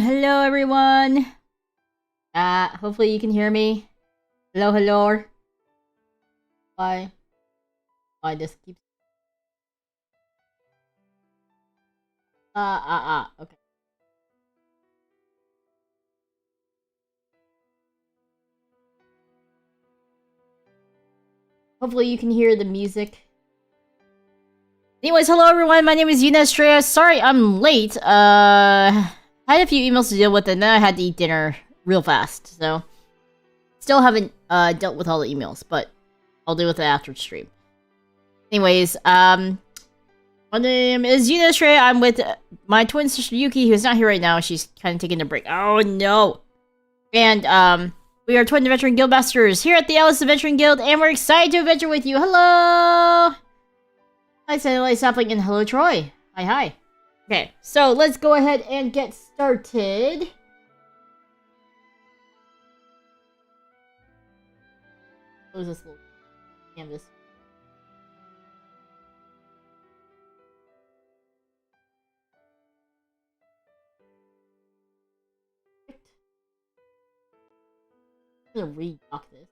Hello everyone. Hopefully you can hear me. Hello, hello. Why this keeps okay. Hopefully you can hear the music. Anyways, hello everyone, my name is Yuna Astrea. Sorry I'm late. I had a few emails to deal with and then I had to eat dinner real fast, so still haven't dealt with all the emails, but I'll deal with it after stream. Anyways, my name is Yuna Astrea. I'm with my twin sister Yuki, who's not here right now. She's kind of taking a break. Oh no! And we are twin adventuring guild masters here at the Alice Adventuring Guild, and we're excited to adventure with you. Hello! Hi, Satellite Sapling, and hello, Troy. Hi, hi. Okay, so let's go ahead and get started. Close this little canvas. I'm gonna re-dock this.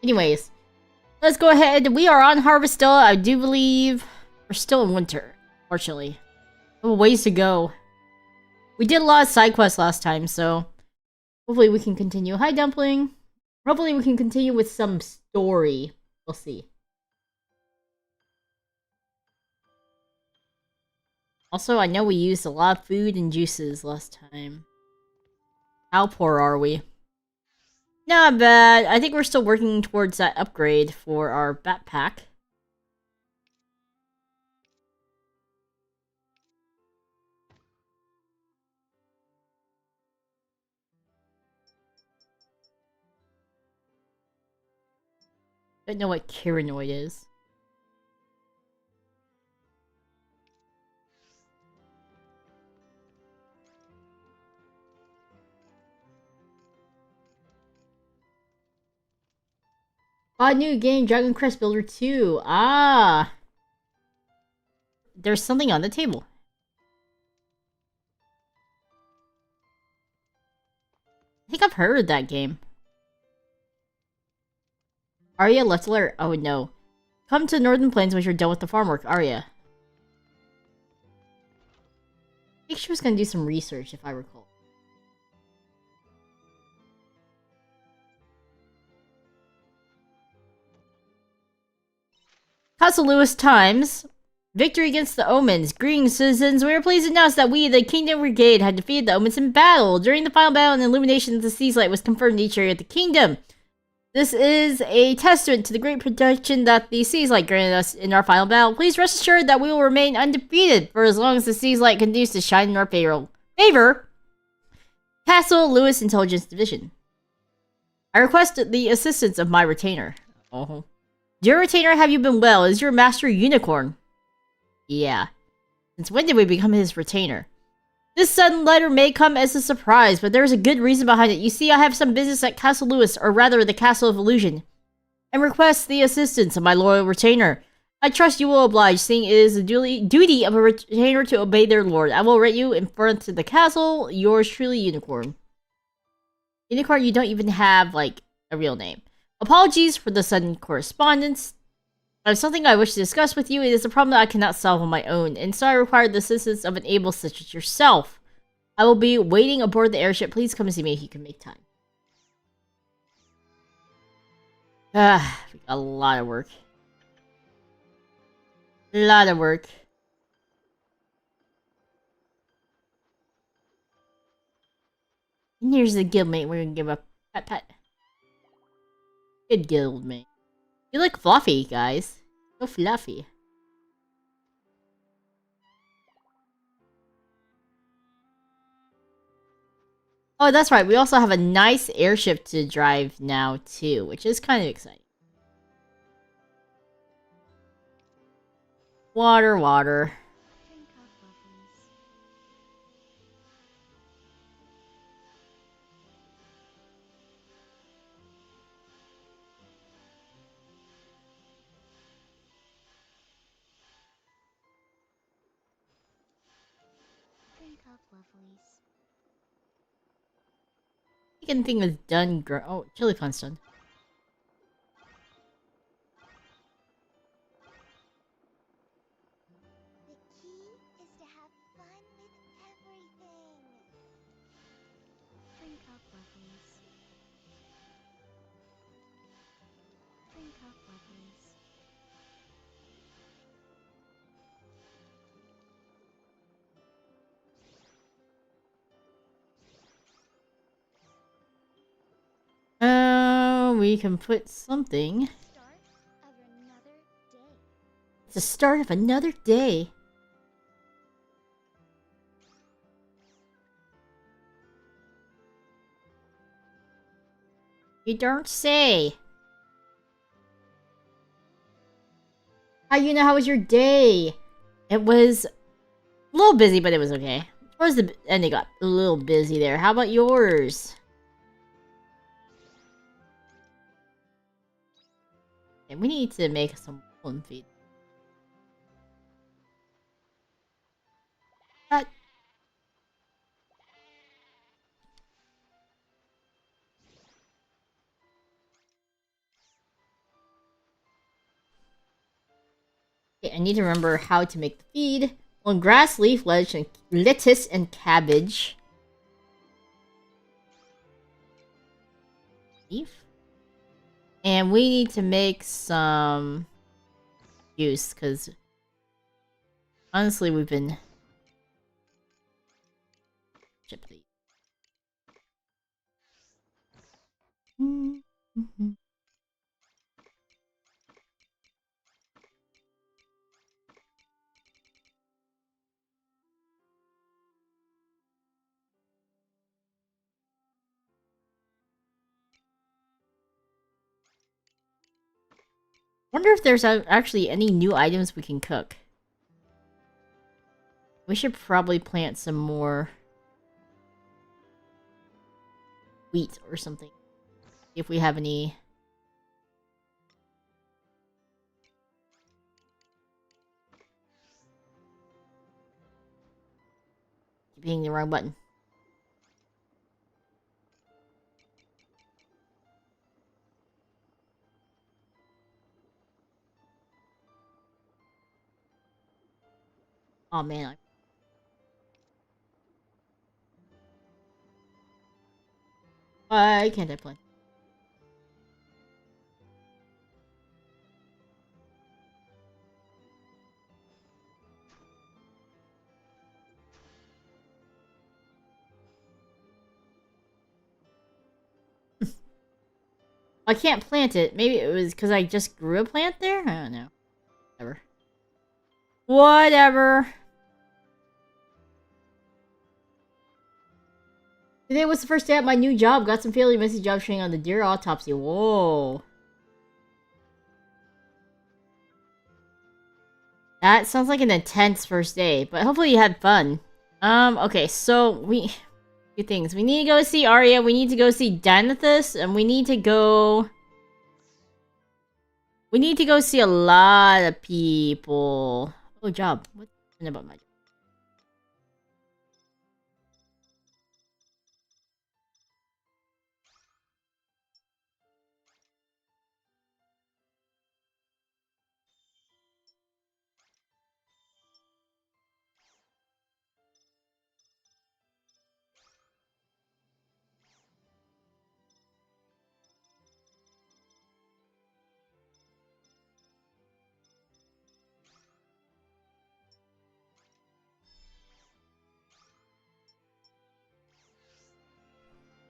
Anyways, let's go ahead. We are on Harvestella. I do believe we're still in winter, fortunately. A ways to go. We did a lot of side quests last time, so hopefully we can continue. Hi, Dumpling. Hopefully we can continue with some story. We'll see. Also, I know we used a lot of food and juices last time. How poor are we? Not bad. I think we're still working towards that upgrade for our backpack. Don't know what Kyranoid is. New game, Dragon Crest Builder 2. Ah! There's something on the table. I think I've heard of that game. Arya left alert. Oh no. Come to Northern Plains when you're done with the farm work, Arya. I think she was gonna do some research, if I recall. Castle Lewis Times. Victory against the Omens. Greetings, citizens. We are pleased to announce that we, the Kingdom Brigade, had defeated the Omens in battle. During the final battle, an illumination of the Seas Light was confirmed in each area of the kingdom. This is a testament to the great protection that the Seas Light granted us in our final battle. Please rest assured that we will remain undefeated for as long as the Seas Light continues to shine in our favor. Castle Lewis Intelligence Division. I request the assistance of my retainer. Dear retainer, have you been well? Is your master unicorn? Yeah. Since when did we become his retainer? This sudden letter may come as a surprise, but there is a good reason behind it. You see, I have some business at Castle Lewis, or rather the Castle of Illusion, and request the assistance of my loyal retainer. I trust you will oblige, seeing it is the duty of a retainer to obey their lord. I will write you in front of the castle. Yours truly, Unicorn. Unicorn, you don't even have, like, a real name. Apologies for the sudden correspondence. I have something I wish to discuss with you. It is a problem that I cannot solve on my own, and so I require the assistance of an able such as yourself. I will be waiting aboard the airship. Please come and see me if you can make time. A lot of work. A lot of work. And here's the guildmate we're gonna give a pet. Good guildmate. You look fluffy, guys. So fluffy. Oh, that's right. We also have a nice airship to drive now, too, which is kind of exciting. Water, water. Chicken thing was done. Oh, chili fun's done. We can put something. It's the start of another day. You don't say. Hi, Yuna, how was your day? It was a little busy, but it was okay. Towards the end, it got a little busy there. How about yours? And we need to make some one feed. Okay, I need to remember how to make the feed. On grass, leaf, lettuce, and cabbage. Leaf? And we need to make some juice, because honestly, we've been... Chip these. Wonder if there's actually any new items we can cook. We should probably plant some more wheat or something. If we have any. Keep hitting the wrong button. Oh man. Why can't I play? I can't plant it. Maybe it was because I just grew a plant there? I don't know. Whatever. Whatever. Today was the first day at my new job. Got some fairly messy job training on the deer autopsy. Whoa. That sounds like an intense first day, but hopefully you had fun. Okay, so few things. We need to go see Arya, we need to go see Danathus, and we need to go see a lot of people. Oh, job. What's about my job?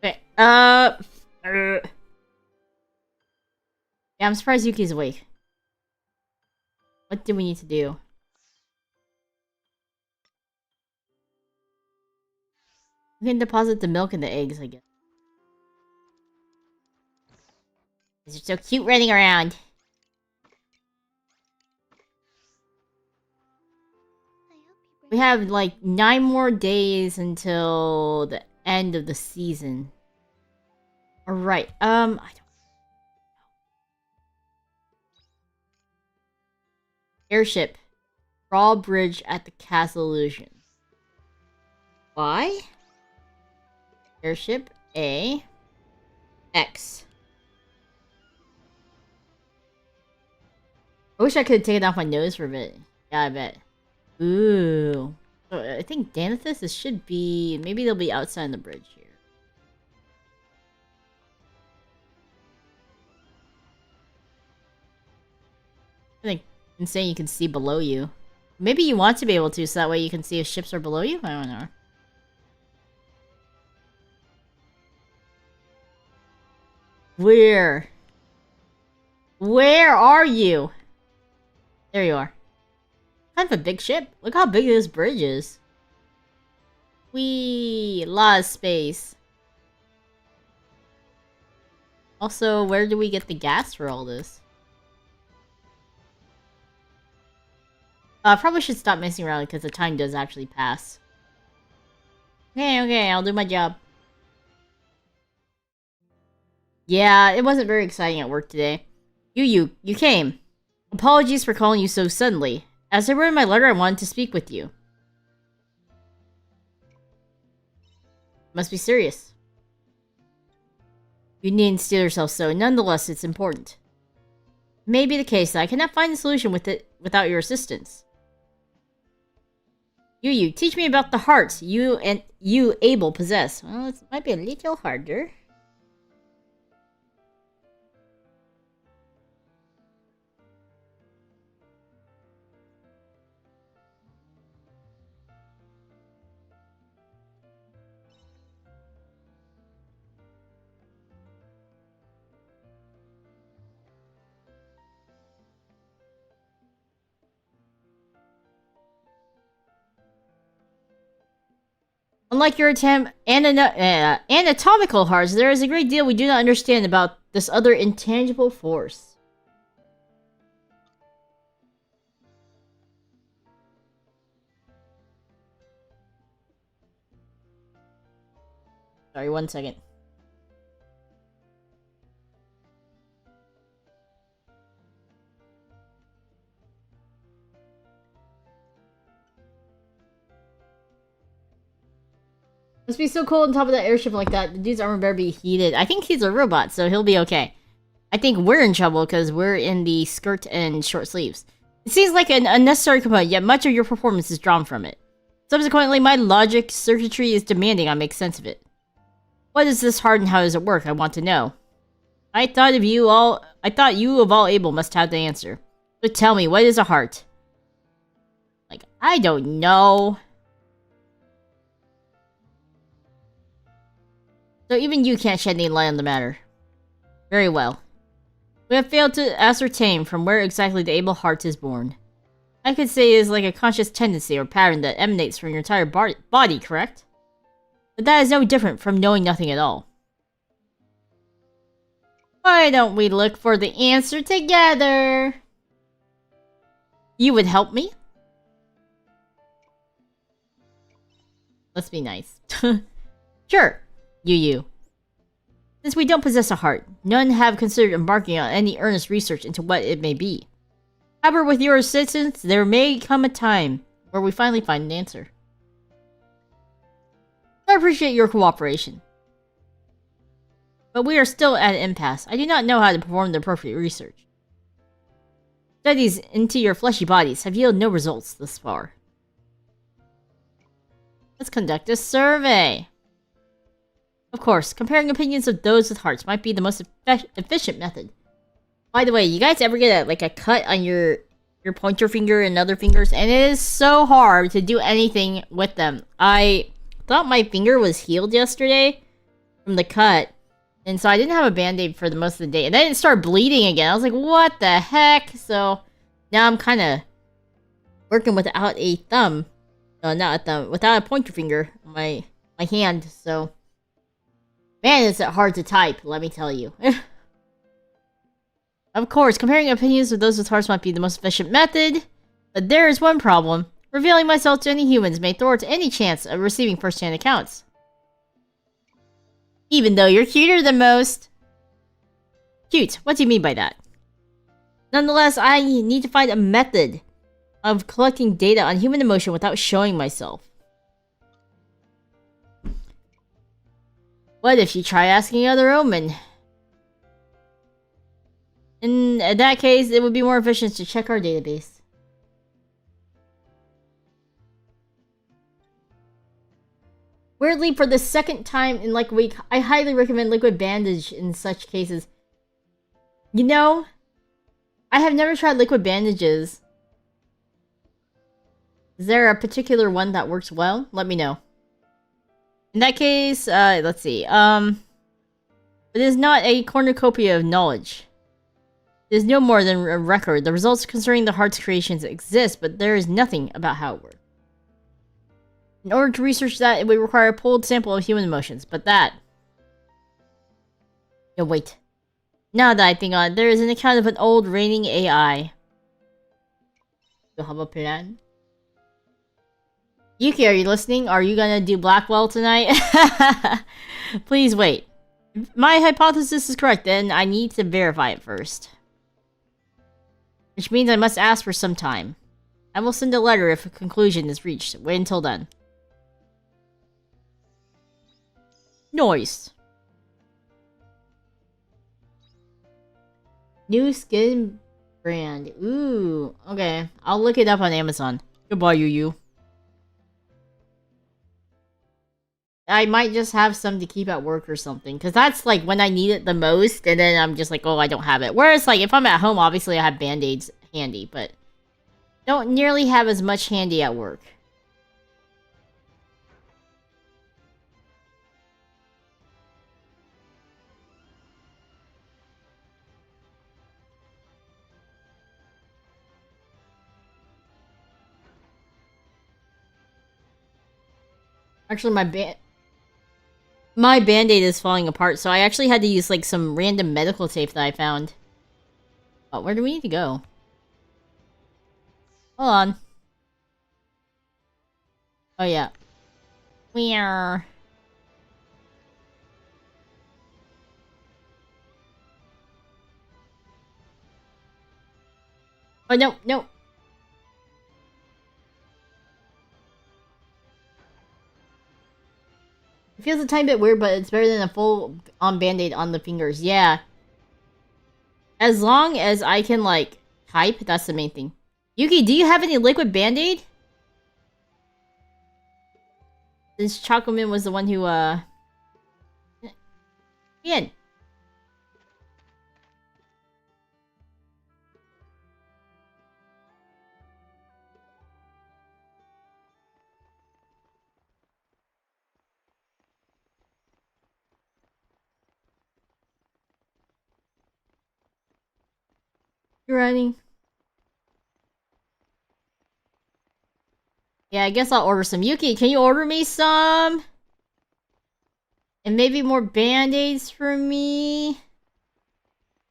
Okay, yeah, I'm surprised Yuki's awake. What do we need to do? We can deposit the milk and the eggs, I guess. These are so cute running around. We have like 9 more days until the end of the season. Alright, I don't... Airship. Drawbridge at the Castle Illusion. Y. Airship A. X. I wish I could have taken off my nose for a bit. Yeah, I bet. Ooh. So I think Danithus should be... Maybe they'll be outside the bridge here. I think insane you can see below you. Maybe you want to be able to, so that way you can see if ships are below you? I don't know. Where? Where are you? There you are. Kind of a big ship. Look how big this bridge is. Whee! Lot of space. Also, where do we get the gas for all this? I probably should stop messing around because the time does actually pass. Okay, I'll do my job. Yeah, it wasn't very exciting at work today. You came. Apologies for calling you so suddenly. As I wrote in my letter, I wanted to speak with you. Must be serious. You needn't steal yourself so. Nonetheless, it's important. It may be the case that I cannot find a solution without your assistance. You, teach me about the hearts you and Abel possess. Well, it might be a little harder. Unlike your anatomical hearts, there is a great deal we do not understand about this other intangible force. Sorry, 1 second. Must be so cold on top of that airship like that. The dude's armor better be heated. I think he's a robot, so he'll be okay. I think we're in trouble because we're in the skirt and short sleeves. It seems like an unnecessary component, yet much of your performance is drawn from it. Subsequently, my logic circuitry is demanding I make sense of it. What is this heart and how does it work? I want to know. I thought you of all able must have the answer. So tell me, what is a heart? Like, I don't know. So even you can't shed any light on the matter. Very well. We have failed to ascertain from where exactly the able heart is born. I could say it is like a conscious tendency or pattern that emanates from your entire body, correct? But that is no different from knowing nothing at all. Why don't we look for the answer together? You would help me? Let's be nice. Sure. You. Since we don't possess a heart, none have considered embarking on any earnest research into what it may be. However, with your assistance, there may come a time where we finally find an answer. I appreciate your cooperation. But we are still at an impasse. I do not know how to perform the appropriate research. Studies into your fleshy bodies have yielded no results thus far. Let's conduct a survey. Of course, comparing opinions of those with hearts might be the most efficient method. By the way, you guys ever get a cut on your pointer finger and other fingers? And it is so hard to do anything with them. I thought my finger was healed yesterday from the cut. And so I didn't have a band-aid for the most of the day. And then it started bleeding again. I was like, what the heck? So now I'm kind of working without a thumb. No, not a thumb. Without a pointer finger on my hand. So, man, is it hard to type, let me tell you. Of course, comparing opinions with those with hearts might be the most efficient method. But there is one problem. Revealing myself to any humans may thwart any chance of receiving first-hand accounts. Even though you're cuter than most. Cute, what do you mean by that? Nonetheless, I need to find a method of collecting data on human emotion without showing myself. What if you try asking other omen? In that case, it would be more efficient to check our database. Weirdly, for the second time in like a week, I highly recommend liquid bandage in such cases. You know, I have never tried liquid bandages. Is there a particular one that works well? Let me know. In that case, let's see. It is not a cornucopia of knowledge. It is no more than a record. The results concerning the heart's creations exist, but there is nothing about how it works. In order to research that, it would require a pooled sample of human emotions, but that... No, wait. Now that I think on it, there is an account of an old reigning AI. You have a plan? Yuki, are you listening? Are you gonna do Blackwell tonight? Please wait. If my hypothesis is correct, then I need to verify it first. Which means I must ask for some time. I will send a letter if a conclusion is reached. Wait until then. Noise. New skin brand. Ooh, okay. I'll look it up on Amazon. Goodbye, Yu. I might just have some to keep at work or something. Because that's like when I need it the most. And then I'm just like, oh, I don't have it. Whereas like if I'm at home, obviously I have band-aids handy. But don't nearly have as much handy at work. Actually, my band-aid is falling apart, so I actually had to use like some random medical tape that I found. Oh, where do we need to go? Hold on. Oh yeah. We are... Oh no, no. It feels a tiny bit weird, but it's better than a full-on band-aid on the fingers. Yeah. As long as I can, like, type, that's the main thing. Yuki, do you have any liquid band-aid? Since Chocomin was the one who, Ian. You're running. Yeah, I guess I'll order some. Yuki, can you order me some? And maybe more band-aids for me?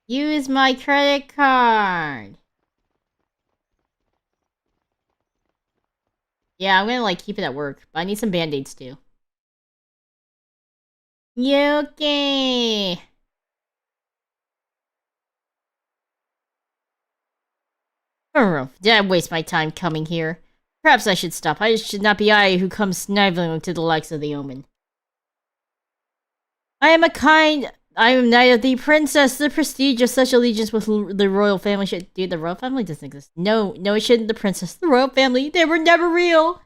Use my credit card. Yeah, I'm gonna, like, keep it at work. But I need some band-aids, too. Yuki! Did I waste my time coming here? Perhaps I should stop. I should not be I who comes sniveling to the likes of the omen. I am neither the princess. The prestige of such allegiance with the royal family should... Dude, the royal family doesn't exist. No, it shouldn't. The princess. The royal family. They were never real.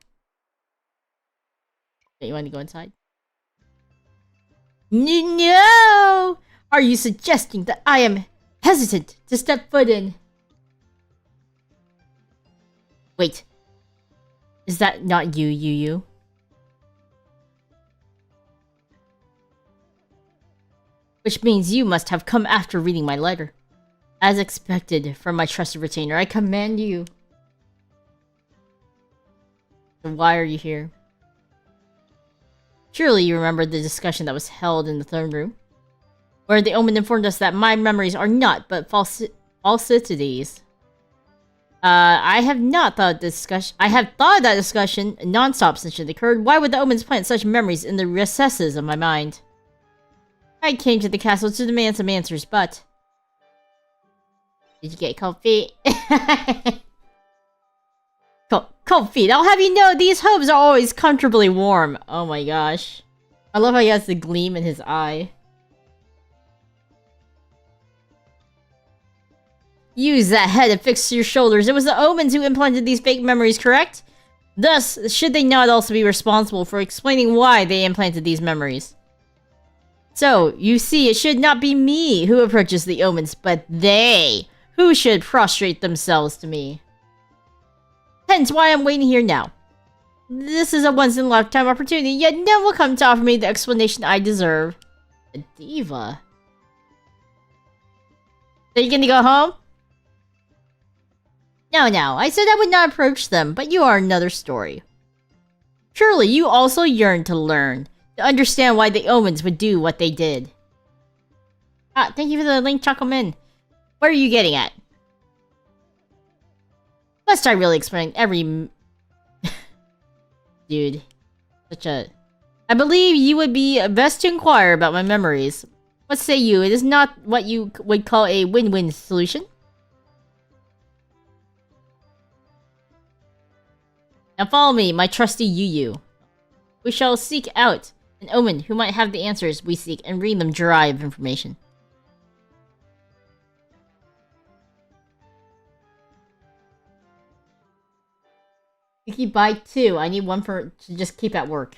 Okay, you want to go inside? No! Are you suggesting that I am hesitant to step foot in? Wait. Is that not you? Which means you must have come after reading my letter. As expected from my trusted retainer, I command you. So why are you here? Surely you remember the discussion that was held in the throne room, where the omen informed us that my memories are not but falsities. I have not thought discussion. I have thought of that discussion non-stop since it occurred. Why would the omens plant such memories in the recesses of my mind? I came to the castle to demand some answers, but... Did you get cold feet? Cold feet. I'll have you know, these hopes are always comfortably warm. Oh my gosh. I love how he has the gleam in his eye. Use that head and fix your shoulders. It was the omens who implanted these fake memories, correct? Thus, should they not also be responsible for explaining why they implanted these memories? So, you see, it should not be me who approaches the omens, but they who should prostrate themselves to me. Hence why I'm waiting here now. This is a once-in-a-lifetime opportunity, yet no one will come to offer me the explanation I deserve. A diva. So you gonna go home? No, I said I would not approach them, but you are another story. Surely you also yearn to learn, to understand why the omens would do what they did. Ah, thank you for the link, Chocomin. What are you getting at? Must I really explain every... Dude. Such a... I believe you would be best to inquire about my memories. What say you? It is not what you would call a win-win solution? Now follow me, my trusty Yu. We shall seek out an omen who might have the answers we seek and bring them dry of information. Yuki, buy 2. I need one to just keep at work.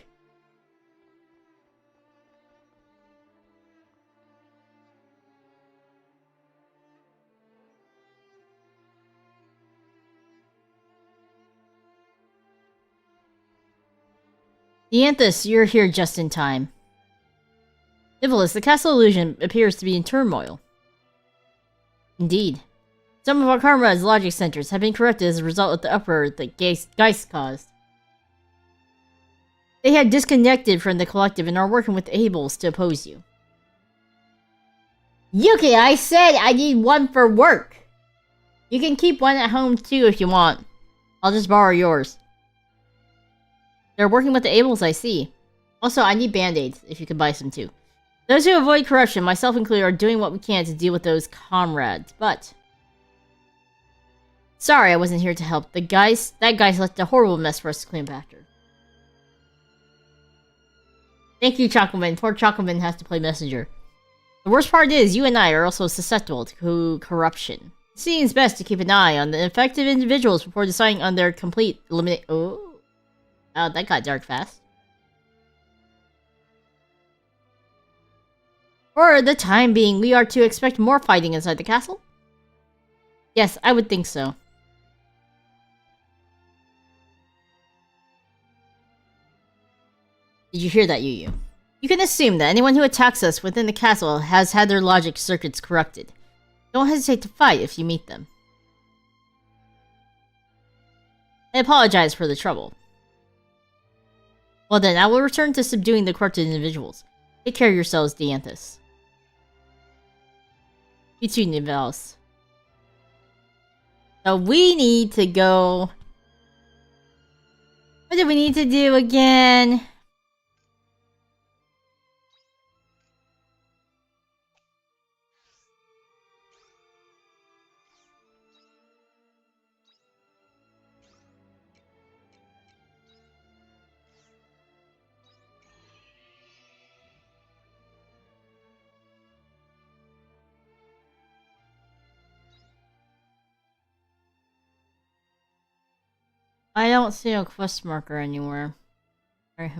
Dianthus, you're here just in time. Nicholas, the castle illusion appears to be in turmoil. Indeed. Some of our comrades' logic centers have been corrupted as a result of the uproar that Geist caused. They had disconnected from the collective and are working with Ables to oppose you. Yuki, I said I need one for work! You can keep one at home too if you want. I'll just borrow yours. They're working with the Ables, I see. Also, I need band-aids, if you could buy some too. Those who avoid corruption, myself included, are doing what we can to deal with those comrades, but... Sorry I wasn't here to help. That guy's left a horrible mess for us to clean up after. Thank you, Chocoman. Poor Chocoman has to play messenger. The worst part is, you and I are also susceptible to corruption. It seems best to keep an eye on the affected individuals before deciding on their complete elimination. Oh, that got dark fast. For the time being, we are to expect more fighting inside the castle? Yes, I would think so. Did you hear that, Yu? You can assume that anyone who attacks us within the castle has had their logic circuits corrupted. Don't hesitate to fight if you meet them. I apologize for the trouble. Well then, I will return to subduing the corrupted individuals. Take care of yourselves, Dianthus. You too, Nivels. So we need to go... What do we need to do again? I don't see a quest marker anywhere. There's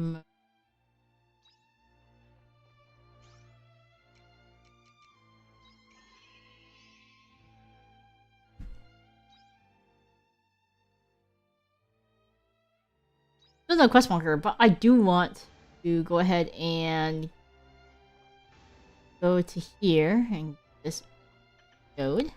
no quest marker, but I do want to go ahead and go to here and get this code.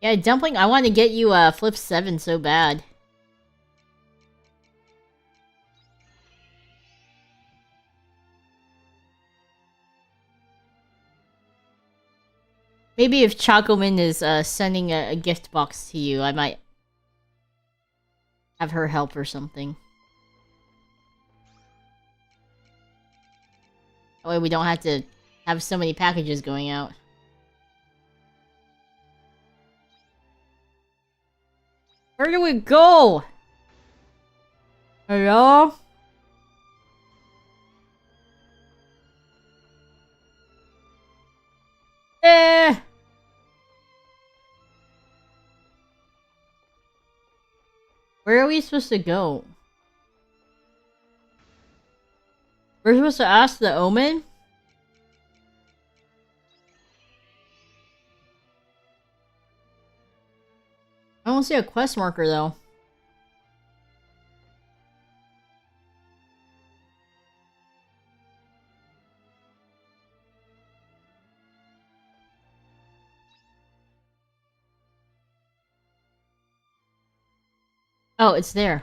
Yeah, Dumpling, I want to get you Flip 7 so bad. Maybe if Chocomin is sending a gift box to you, I might have her help or something. That way we don't have to have so many packages going out. Where do we go? Hello? Eh. Where are we supposed to go? We're supposed to ask the omen? I don't see a quest marker though. Oh, it's there.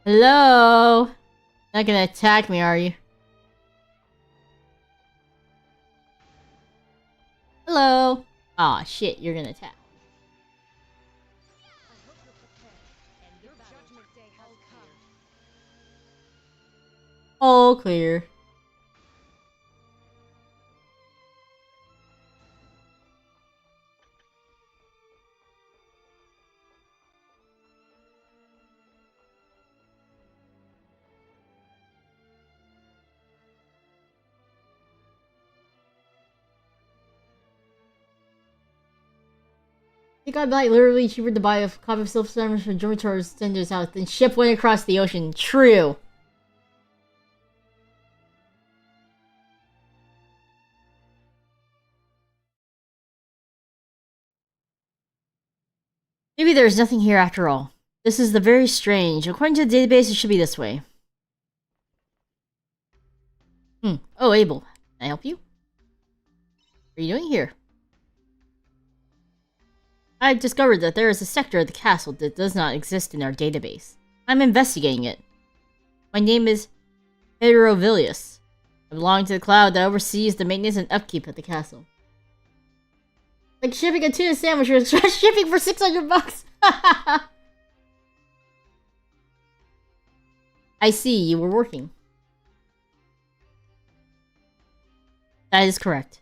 Hello? Not gonna attack me, are you? Hello? Aw, shit, you're gonna attack. All clear. I think I'd like literally cheaper to buy a copy of Silver Summers from Dormitory's Tender's house than ship one across the ocean. True. Maybe there's nothing here after all. This is the very strange. According to the database, it should be this way. Oh, Abel. Can I help you? What are you doing here? I've discovered that there is a sector of the castle that does not exist in our database. I'm investigating it. My name is Heterovilius. I belong to the cloud that oversees the maintenance and upkeep of the castle. Like shipping a tuna sandwich or shipping for 600 bucks. I see, you were working. That is correct.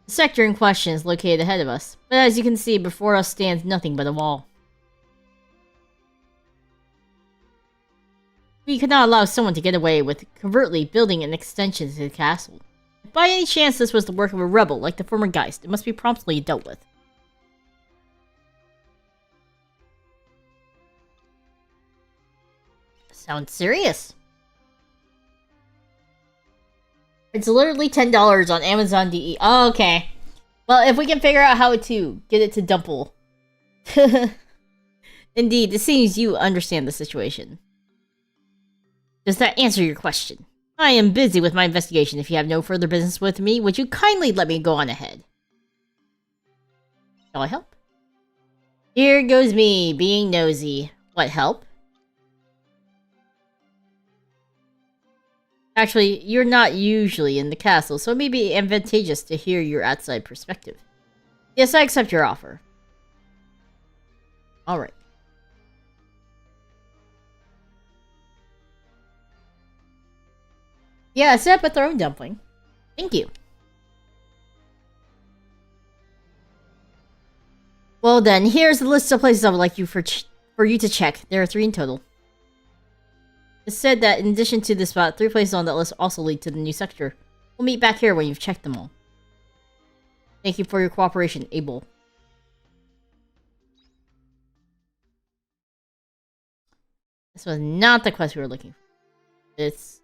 The sector in question is located ahead of us, but as you can see, before us stands nothing but a wall. We could not allow someone to get away with covertly building an extension to the castle. If by any chance this was the work of a rebel like the former Geist, it must be promptly dealt with. Sounds serious. It's literally $10 on Amazon DE. Oh, okay. Well, if we can figure out how to get it to Dumple. Indeed, it seems you understand the situation. Does that answer your question? I am busy with my investigation. If you have no further business with me, would you kindly let me go on ahead? Shall I help? Here goes me, being nosy. What, help? Actually, you're not usually in the castle, so it may be advantageous to hear your outside perspective. Yes, I accept your offer. Alright. Yeah, set up a throne dumpling. Thank you. Well then, here's the list of places I would like you for you to check. There are 3 in total. It's said that in addition to this spot, 3 places on that list also lead to the new sector. We'll meet back here when you've checked them all. Thank you for your cooperation, Abel. This was not the quest we were looking for. It's...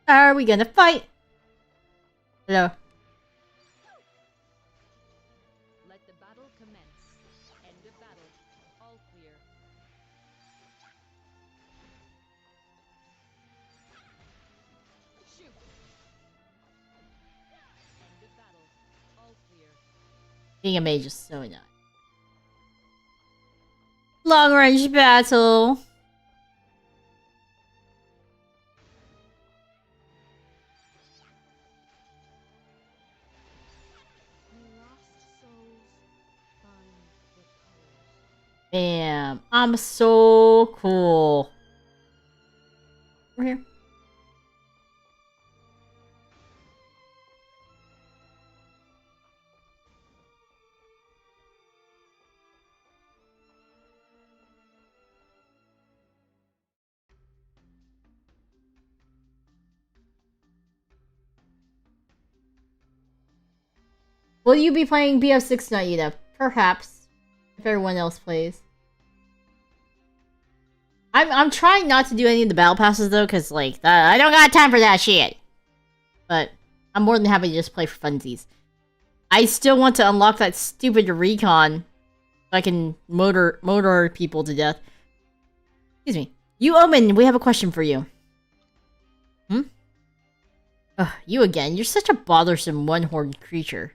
Are we gonna fight? Hello. Let the battle commence. End of battle. All clear. Shoot. End of battle. All clear. Being a mage is so nice. Long range battle. Bam. I'm so cool. We're here. Will you be playing BF6 tonight, Yuda? Perhaps. If everyone else plays. I'm trying not to do any of the battle passes though, cause like I don't got time for that shit. But I'm more than happy to just play for funsies. I still want to unlock that stupid recon, so I can motor people to death. Excuse me, you Omen. We have a question for you. Ugh, you again. You're such a bothersome one-horned creature.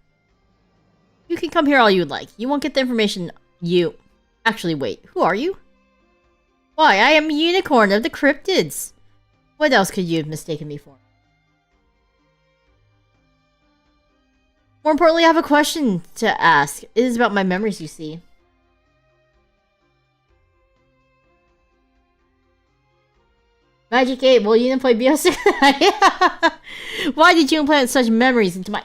You can come here all you would like. You won't get the information you... Actually, wait. Who are you? Why, I am a unicorn of the cryptids. What else could you have mistaken me for? More importantly, I have a question to ask. It is about my memories, you see. Magic 8, will you play BO6? Why did you implant such memories into my...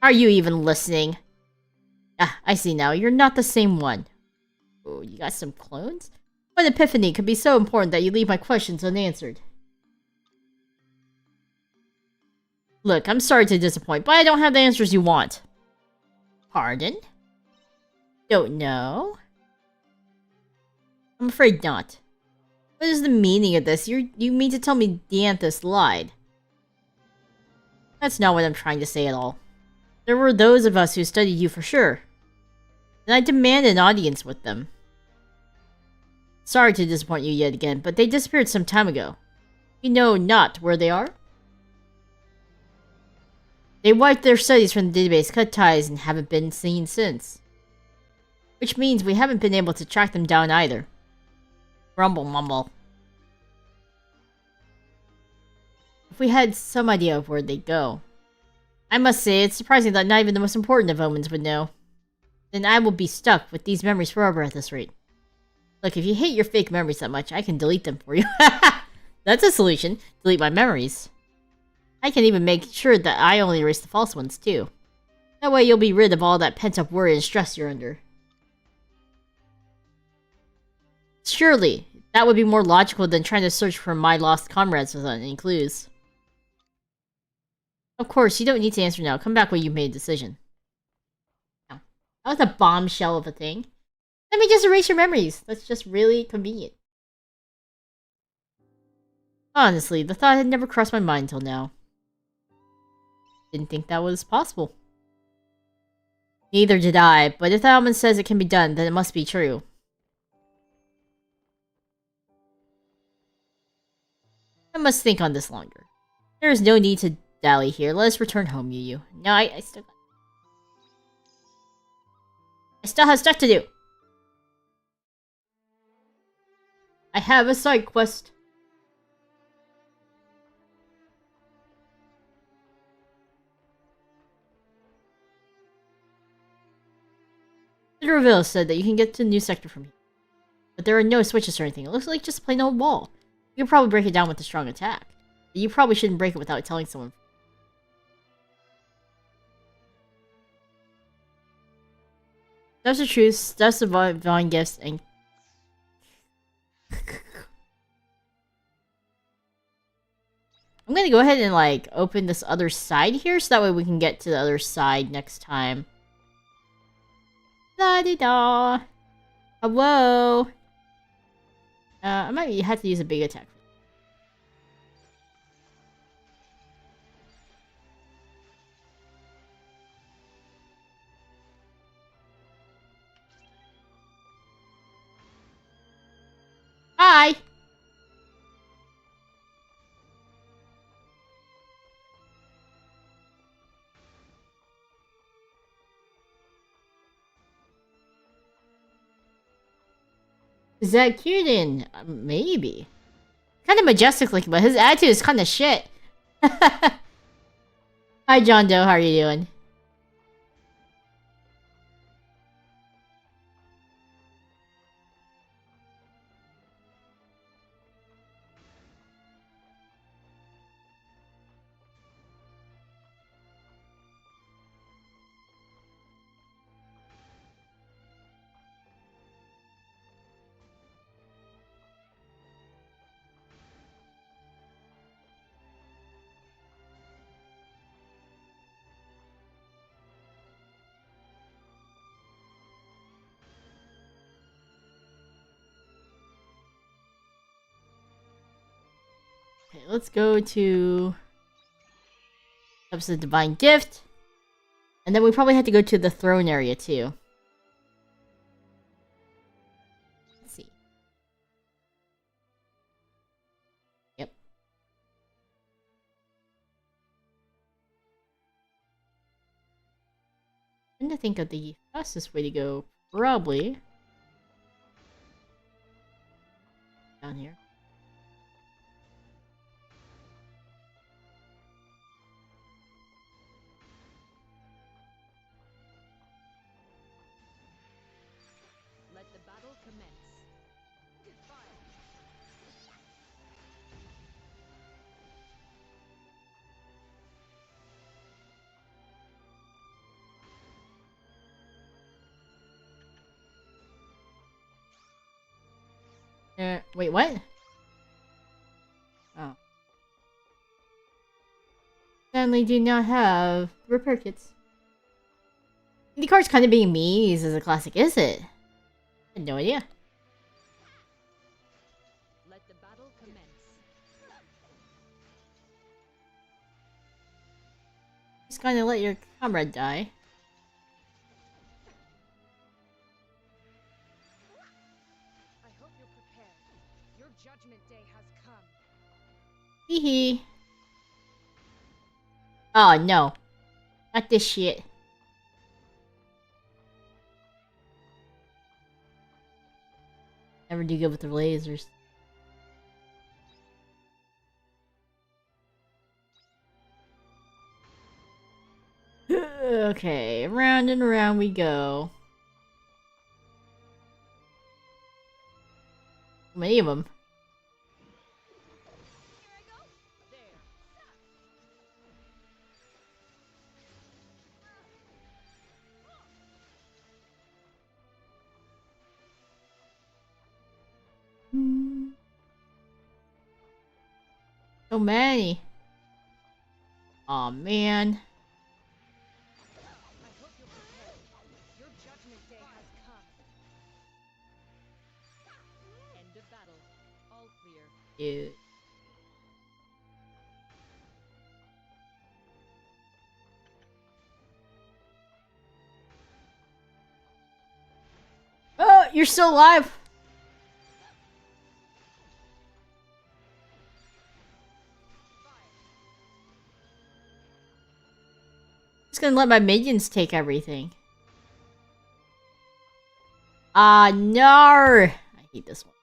Are you even listening? Ah, I see now. You're not the same one. Oh, you got some clones? What epiphany could be so important that you leave my questions unanswered? Look, I'm sorry to disappoint, but I don't have the answers you want. Pardon? Don't know? I'm afraid not. What is the meaning of this? You mean to tell me Dianthus lied? That's not what I'm trying to say at all. There were those of us who studied you for sure. And I demand an audience with them. Sorry to disappoint you yet again, but they disappeared some time ago. You know not where they are? They wiped their studies from the database, cut ties, and haven't been seen since. Which means we haven't been able to track them down either. Rumble mumble. If we had some idea of where they'd go. I must say, it's surprising that not even the most important of omens would know. Then I will be stuck with these memories forever at this rate. Look, if you hate your fake memories that much, I can delete them for you. That's a solution. Delete my memories. I can even make sure that I only erase the false ones, too. That way you'll be rid of all that pent-up worry and stress you're under. Surely, that would be more logical than trying to search for my lost comrades without any clues. Of course, you don't need to answer now. Come back when you've made a decision. Oh, that was a bombshell of a thing. Let me just erase your memories. That's just really convenient. Honestly, the thought had never crossed my mind till now. Didn't think that was possible. Neither did I, but if the omen says it can be done, then it must be true. I must think on this longer. There is no need to dally here. Let us return home, Yu. No, I still have stuff to do. I have a side quest. duolvl said that you can get to the new sector from here. But there are no switches or anything. It looks like just a plain old wall. You can probably break it down with a strong attack. But you probably shouldn't break it without telling someone. Stuffs of truth, stuffs of vine gifts, and... I'm gonna go ahead and, like, open this other side here, so that way we can get to the other side next time. La-di-da! Hello! I might have to use a big attack. Hi! Is that Kyuden? Maybe. Kind of majestic looking, but his attitude is kind of shit. Hi, John Doe. How are you doing? Okay, let's go to episode Divine Gift. And then we probably have to go to the throne area too. Let's see. Yep. I'm trying to think of the fastest way to go. Probably down here. Let the battle commence. Wait, what? Oh. Sadly do not have repair kits. The card's kind of being mean. This is a classic, is it? I had no idea. Let the battle commence. Just gonna let your comrade die. I hope you're prepared. Your judgment day has come. Hee hee. Oh no. Not this shit. Never do good with the lasers. Okay, round and around we go. How many of them? Here I go. There. So many. Aw, man. I hope you're prepared. Your judgment day has come. End of battle. All clear. Dude. Oh, you're still alive. Just gonna let my minions take everything. Ah, no! I hate this one.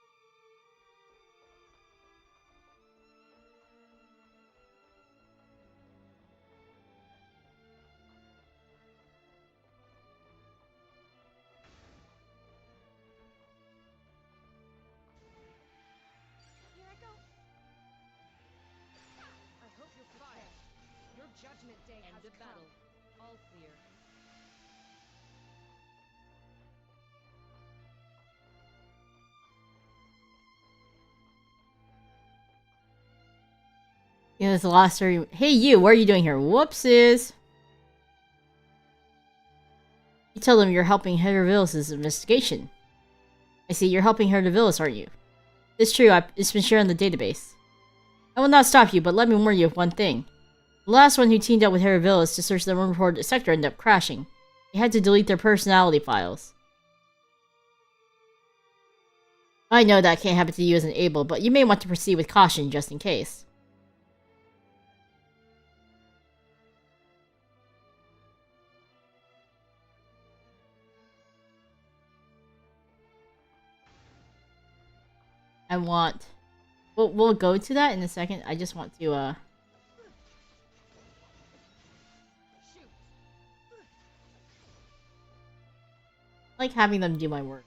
Here I go. I hope you're prepared. Your judgment day has come. Battle. All clear. Yeah, there's the last story. Hey, you, what are you doing here? Whoopsies. You tell them you're helping Harvestella's investigation. I see, you're helping Harvestella, aren't you? It's true, it's been shared on the database. I will not stop you, but let me warn you of one thing. The last one who teamed up with Harvestella to search the unreported sector ended up crashing. They had to delete their personality files. I know that can't happen to you as an able, but you may want to proceed with caution just in case. I want... We'll go to that in a second. I just want to, I like having them do my work.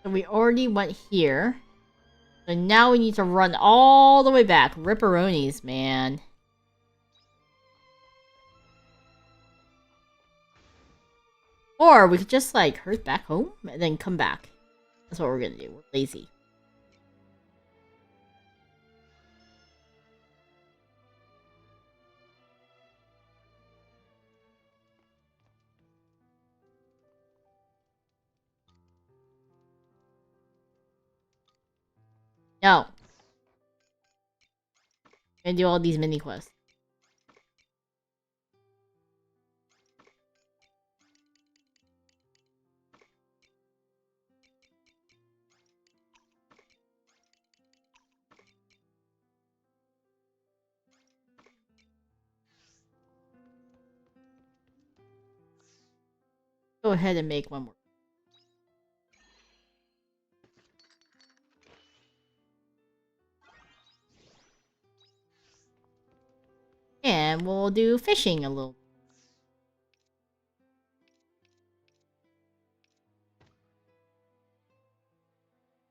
So we already went here. So now we need to run all the way back. Ripperonis, man. Or we could just, like, hurry back home and then come back. That's what we're gonna do. We're lazy. No. I'm gonna do all these mini quests. Go ahead and make one more. And we'll do fishing a little.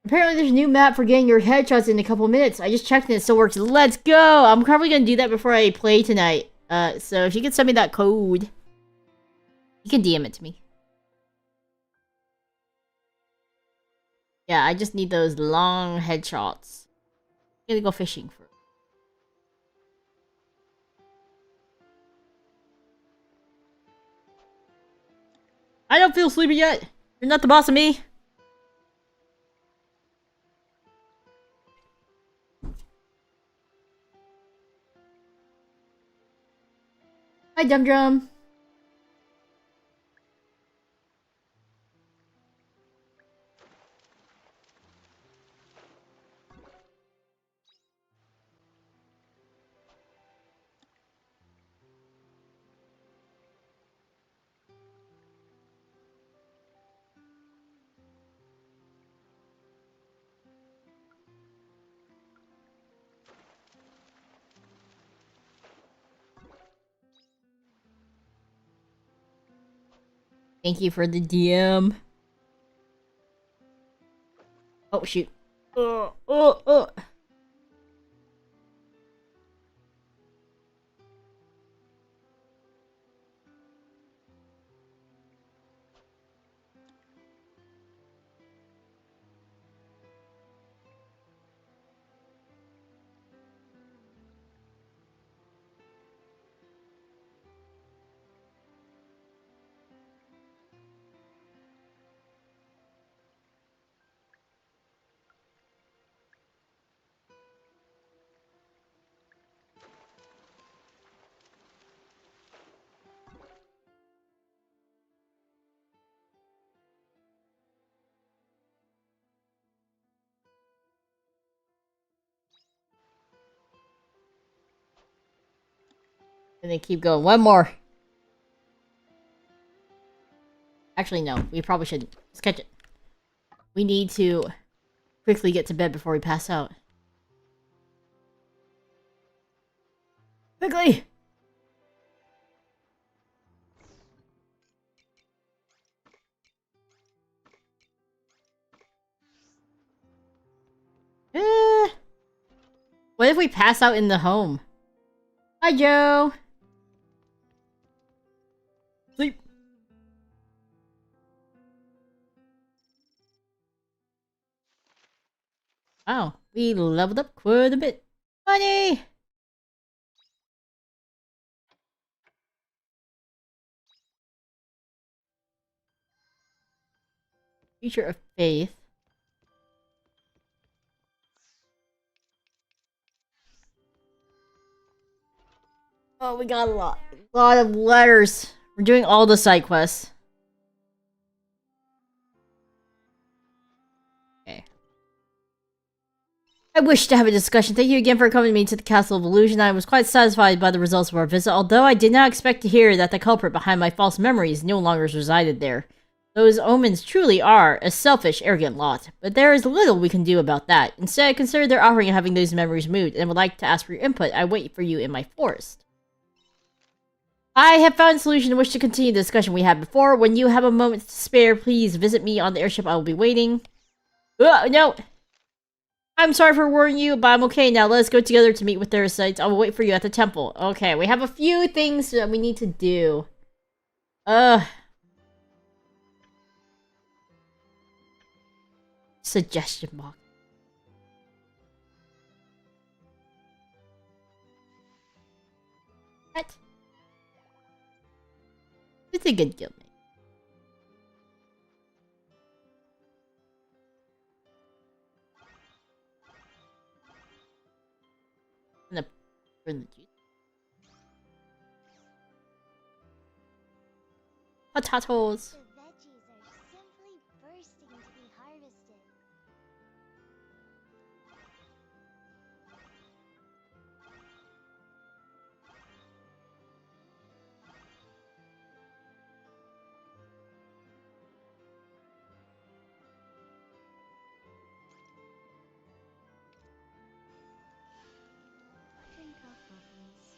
Apparently there's a new map for getting your headshots in a couple minutes. I just checked and it still works. Let's go! I'm probably gonna do that before I play tonight. So if you can send me that code, you can DM it to me. Yeah, I just need those long headshots. I'm gonna go fishing first. I don't feel sleepy yet. You're not the boss of me. Hi, Dum Drum. Thank you for the DM. Oh, shoot. Oh. And then keep going. One more. Actually, no. We probably shouldn't. Let's catch it. We need to quickly get to bed before we pass out. Quickly! What if we pass out in the home? Hi, Joe! Sleep! Wow, we leveled up quite a bit. Money! Future of Faith. Oh, we got a lot of letters. We're doing all the side quests. Okay. I wish to have a discussion. Thank you again for accompanying me to the Castle of Illusion. I was quite satisfied by the results of our visit, although I did not expect to hear that the culprit behind my false memories no longer resided there. Those omens truly are a selfish, arrogant lot, but there is little we can do about that. Instead, I consider their offering of having those memories moved, and would like to ask for your input. I wait for you in my forest. I have found a solution in which to continue the discussion we had before. When you have a moment to spare, please visit me on the airship. I will be waiting. No! I'm sorry for worrying you, but I'm okay now. Let us go together to meet with their sites. I will wait for you at the temple. Okay, we have a few things that we need to do. Suggestion box. What? It's a good guildmate. I'm gonna burn the juice. Potatoes. The veggies are simply bursting to be harvested. Drink up, bubbles.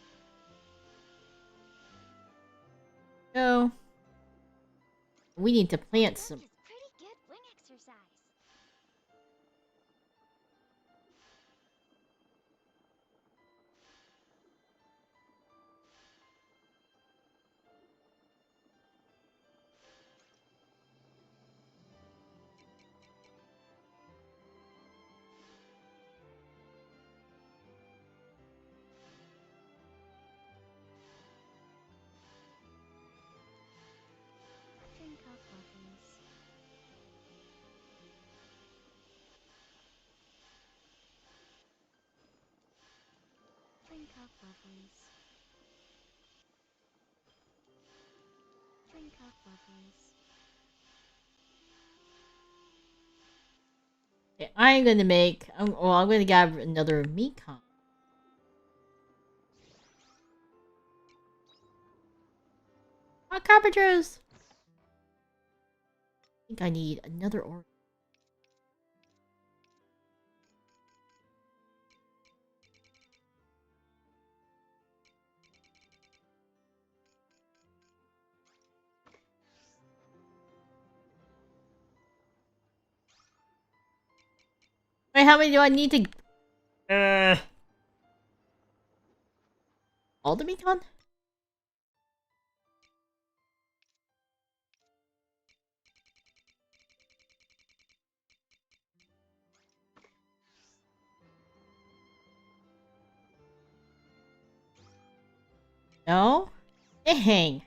No. We need to plant some. That is pretty good wing exercise. Drink up, bubbles. Drink up, bubbles. Drink up, bubbles. Okay, I'm gonna make. I'm gonna grab another Mekon. Oh, carpenters! I think I need another orb. Wait, how many do I need to... All the Mekon? No? Dang.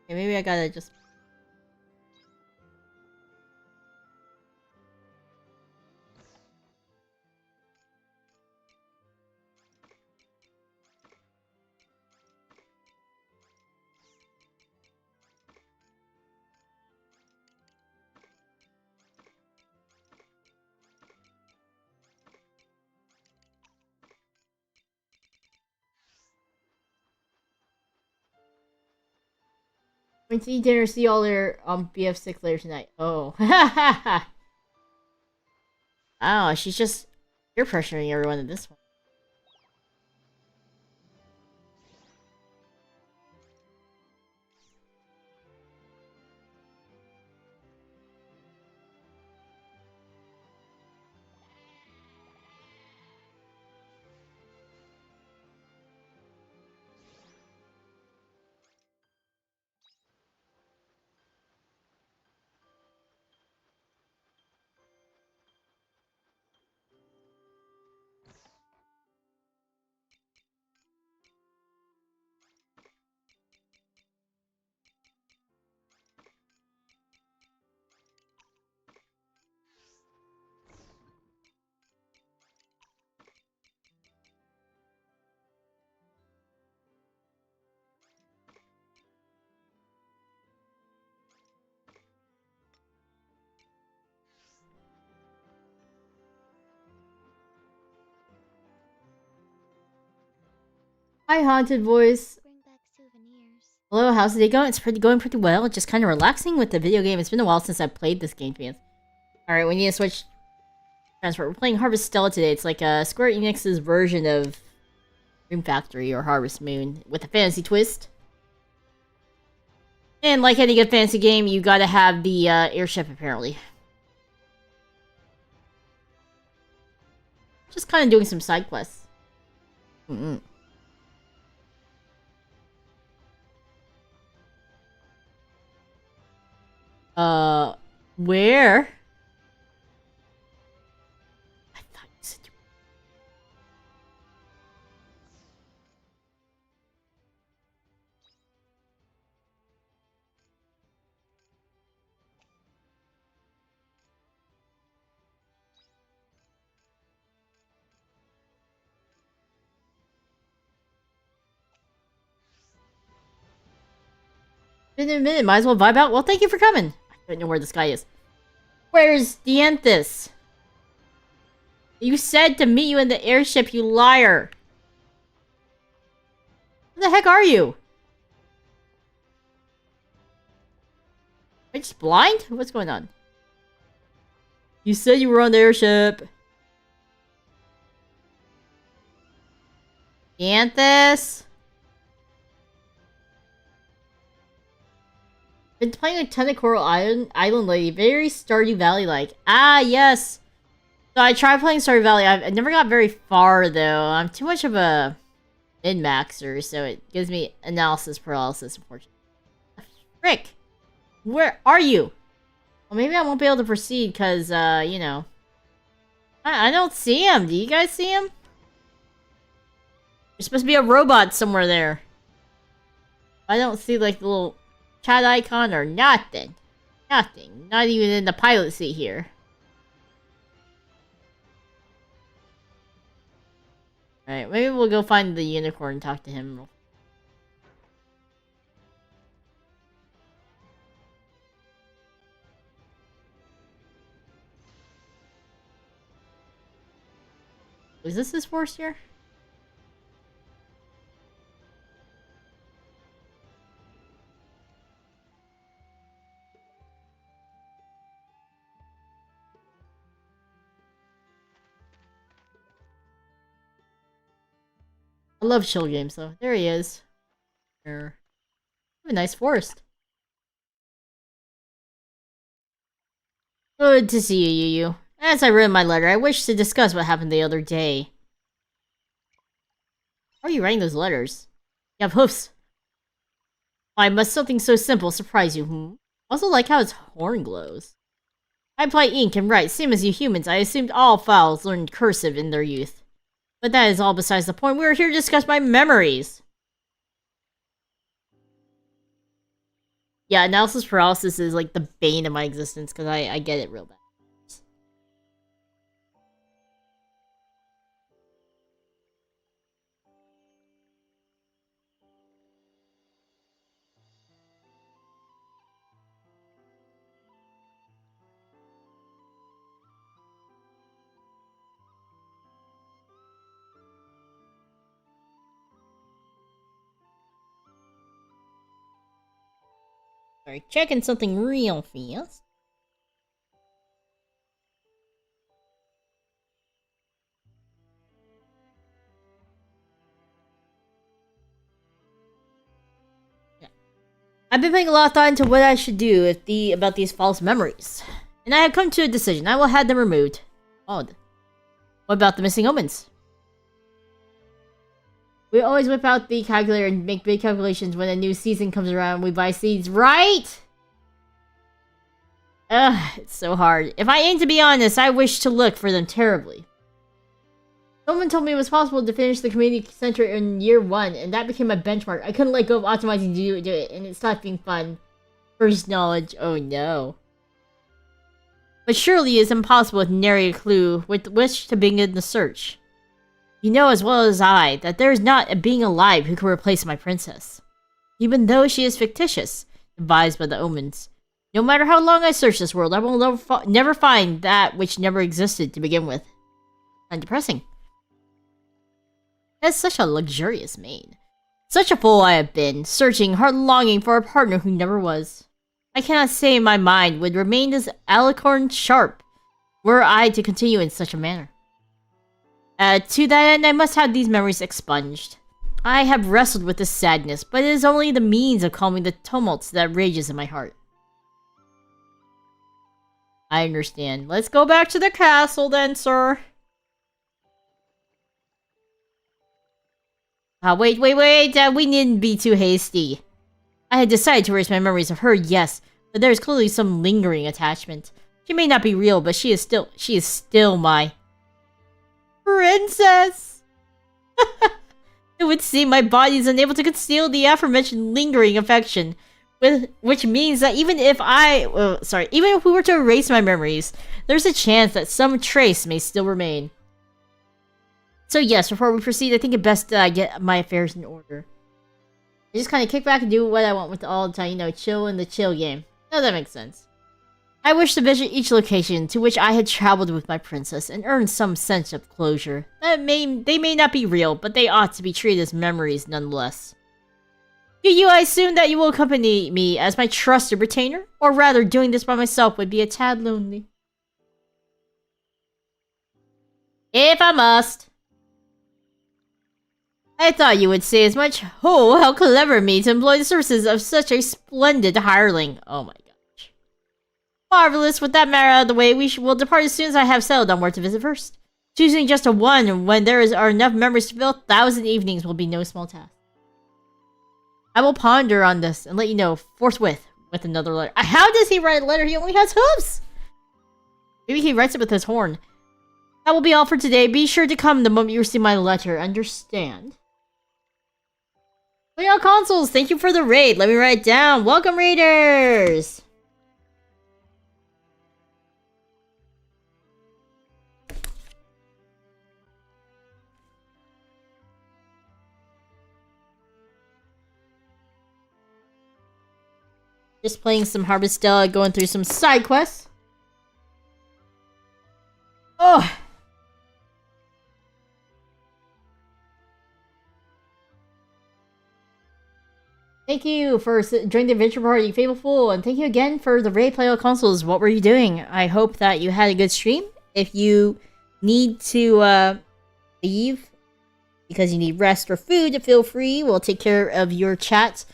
Okay, maybe I gotta just... When to eat dinner, see all their BF6 later tonight. Oh. Oh, she's just peer pressuring everyone in this one. Hi, haunted voice. Bring back souvenirs. Hello, how's the day going? It's going pretty well. Just kind of relaxing with the video game. It's been a while since I played this game, to be honest. Alright, we need to switch transport. We're playing Harvestella today. It's like Square Enix's version of Dream Factory or Harvest Moon with a fantasy twist. And like any good fantasy game, you gotta have the airship, apparently. Just kind of doing some side quests. Where? I thought you said you... Been a minute, might as well vibe out. Well, thank you for coming. I don't know where this guy is. Where's Dianthus? You said to meet you in the airship, you liar. Where the heck are you? Am I just blind? What's going on? You said you were on the airship. Dianthus? Been playing a ton of Coral Island lately. Very Stardew Valley-like. Ah, yes! So I tried playing Stardew Valley. I never got very far, though. I'm too much of a min-maxer, so it gives me analysis paralysis, unfortunately. Frick! Where are you? Well, maybe I won't be able to proceed, because, you know. I don't see him. Do you guys see him? There's supposed to be a robot somewhere there. I don't see, like, the little chat icon or nothing. Nothing. Not even in the pilot seat here. Alright, maybe we'll go find the unicorn and talk to him. Is this his forest here? I love chill games, though. There he is. There. A nice forest. Good to see you, Yu. As I wrote in my letter, I wish to discuss what happened the other day. How are you writing those letters? You have hoofs. Why must something so simple surprise you, Also like how his horn glows. I apply ink and write, same as you humans. I assumed all fowls learned cursive in their youth. But that is all besides the point. We are here to discuss my memories. Yeah, analysis paralysis is like the bane of my existence, because I get it real bad. Sorry, checking something real fast. Yeah. I've been putting a lot of thought into what I should do about these false memories. And I have come to a decision. I will have them removed. Oh. What about the missing omens? We always whip out the calculator and make big calculations when a new season comes around. We buy seeds, right? Ugh, it's so hard. If I aim to be honest, I wish to look for them terribly. Someone told me it was possible to finish the community center in year 1, and that became my benchmark. I couldn't let go of optimizing to do it, and it stopped being fun. First knowledge, oh no. But surely it is impossible with nary a clue with which to begin the search. You know as well as I that there is not a being alive who can replace my princess. Even though she is fictitious, devised by the omens. No matter how long I search this world, I will never find that which never existed to begin with. And depressing. has such a luxurious maid. Such a fool I have been, searching, hard longing for a partner who never was. I cannot say my mind would remain as alicorn sharp were I to continue in such a manner. To that end, I must have these memories expunged. I have wrestled with this sadness, but it is only the means of calming the tumults that rages in my heart. I understand. Let's go back to the castle then, sir. Wait. We needn't be too hasty. I had decided to erase my memories of her, yes, but there is clearly some lingering attachment. She may not be real, but she is still my princess. It would seem my body is unable to conceal the aforementioned lingering affection, which means that even if we were to erase my memories, there's a chance that some trace may still remain. So yes, before we proceed, I think it best that I get my affairs in order. I just kind of kick back and do what I want with all the time, you know, chill in the chill game. No, that makes sense. I wish to visit each location to which I had traveled with my princess and earn some sense of closure. They may not be real, but they ought to be treated as memories nonetheless. You, I assume that you will accompany me as my trusted retainer? Or rather, doing this by myself would be a tad lonely. If I must. I thought you would say as much. Oh, how clever of me to employ the services of such a splendid hireling. Oh my gosh. Marvelous. With that matter out of the way, will depart as soon as I have settled on where to visit first. Choosing just a one when there are enough memories to fill 1,000 evenings will be no small task. I will ponder on this and let you know forthwith with another letter. How does he write a letter? He only has hooves! Maybe he writes it with his horn. That will be all for today. Be sure to come the moment you receive my letter. Understand? Play on consoles. Thank you for the raid. Let me write it down. Welcome, raiders! Just playing some Harvestella, going through some side quests. Oh! Thank you for joining the adventure party, Fable Fool, and thank you again for the raid play on consoles. What were you doing? I hope that you had a good stream. If you need to leave because you need rest or food, feel free. We'll take care of your chat.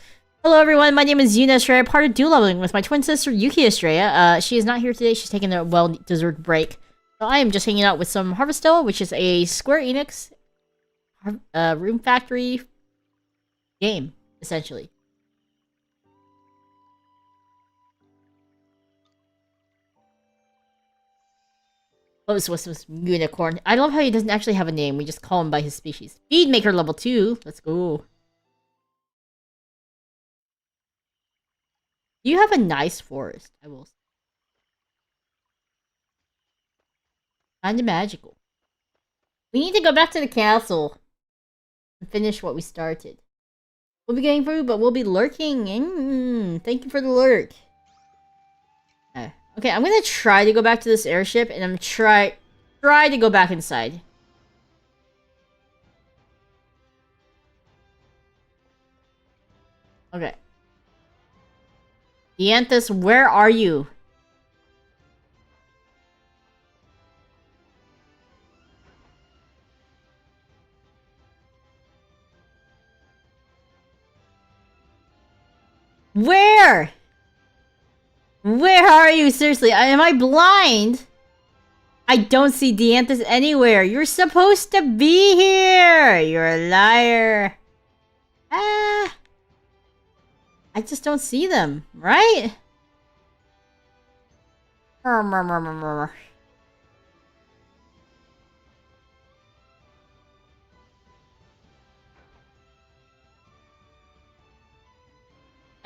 Hello everyone, my name is Yuna Astrea, part of duolvl with my twin sister Yuki Astrea. She is not here today, she's taking a well-deserved break. So I am just hanging out with some Harvestella, which is a Square Enix Room Factory game, essentially. What's this unicorn? I love how he doesn't actually have a name, we just call him by his species. Feed Maker level 2, let's go. You have a nice forest, I will say. Kinda magical. We need to go back to the castle and finish what we started. We'll be getting food, but we'll be lurking. Thank you for the lurk. Okay, I'm gonna try to go back to this airship, and I'm try to go back inside. Okay. Dianthus, where are you? Where? Where are you? Seriously, am I blind? I don't see Dianthus anywhere. You're supposed to be here. You're a liar. Ah. I just don't see them, right? I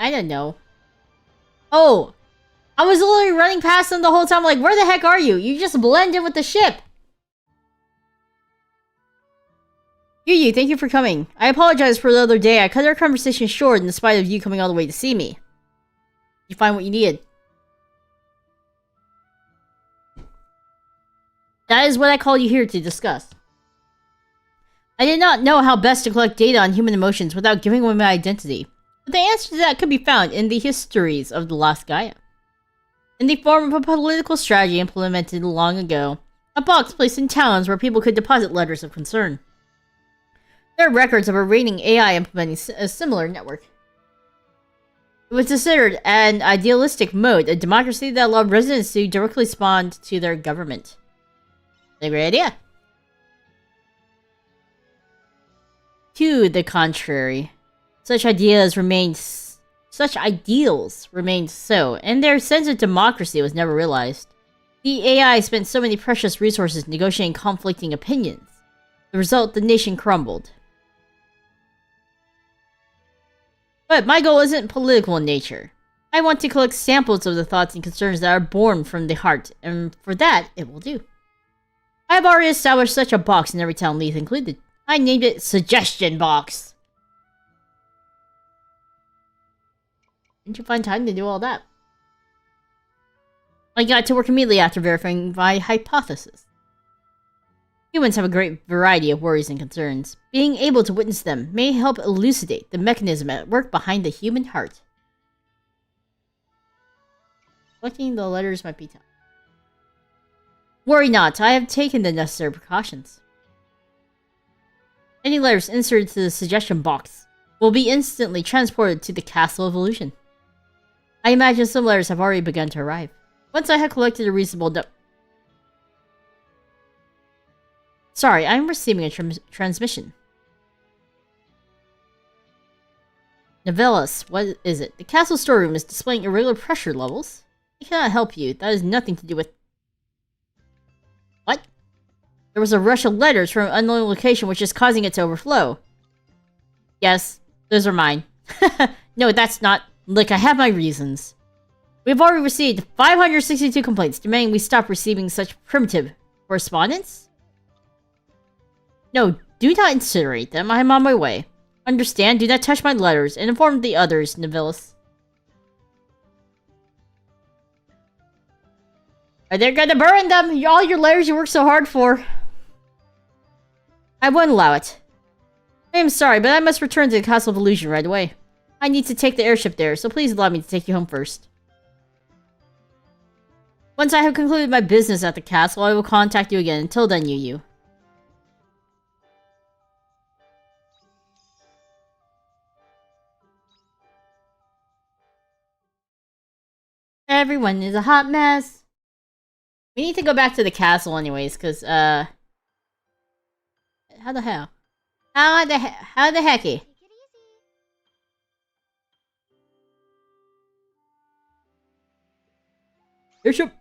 don't know. Oh! I was literally running past them the whole time, like, where the heck are you? You just blend in with the ship! Yu, thank you for coming. I apologize for the other day. I cut our conversation short in spite of you coming all the way to see me. You find what you needed. That is what I called you here to discuss. I did not know how best to collect data on human emotions without giving away my identity. But the answer to that could be found in the histories of the Lost Gaia. In the form of a political strategy implemented long ago, a box placed in towns where people could deposit letters of concern. There are records of a reigning AI implementing a similar network. It was considered an idealistic mode, a democracy that allowed residents to directly respond to their government. A great idea. To the contrary, such ideals remained so, and their sense of democracy was never realized. The AI spent so many precious resources negotiating conflicting opinions. The result, the nation crumbled. But my goal isn't political in nature. I want to collect samples of the thoughts and concerns that are born from the heart, and for that, it will do. I have already established such a box in every town, Leith included. I named it Suggestion Box. Didn't you find time to do all that? I got to work immediately after verifying my hypothesis. Humans have a great variety of worries and concerns. Being able to witness them may help elucidate the mechanism at work behind the human heart. Collecting the letters might be tough. Worry not, I have taken the necessary precautions. Any letters inserted to the suggestion box will be instantly transported to the Castle of Illusion. I imagine some letters have already begun to arrive. Once I have collected a reasonable Sorry, I'm receiving a transmission. Novellas, what is it? The castle storeroom is displaying irregular pressure levels. I cannot help you. That has nothing to do with... What? There was a rush of letters from an unknown location which is causing it to overflow. Yes, those are mine. No, that's not... Look, I have my reasons. We've already received 562 complaints demanding we stop receiving such primitive correspondence. No, do not incinerate them. I am on my way. Understand? Do not touch my letters, and inform the others, Novellis. Or they're gonna burn them! All your letters you worked so hard for. I won't allow it. I am sorry, but I must return to the Castle of Illusion right away. I need to take the airship there, so please allow me to take you home first. Once I have concluded my business at the castle, I will contact you again. Until then, Yu. Everyone is a hot mess. We need to go back to the castle anyways, because, how the hell? How the hecky? Take it easy. Airship!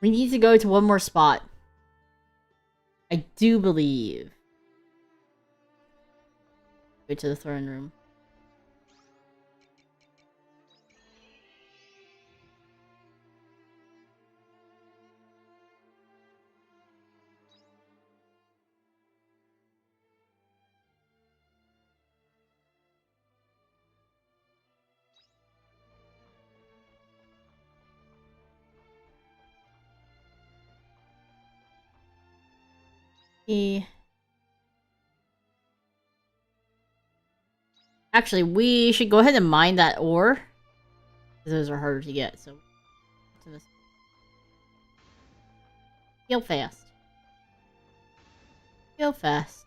We need to go to one more spot. I do believe. Go to the throne room. Actually, we should go ahead and mine that ore. Because those are harder to get, so... Heal fast. Heal fast.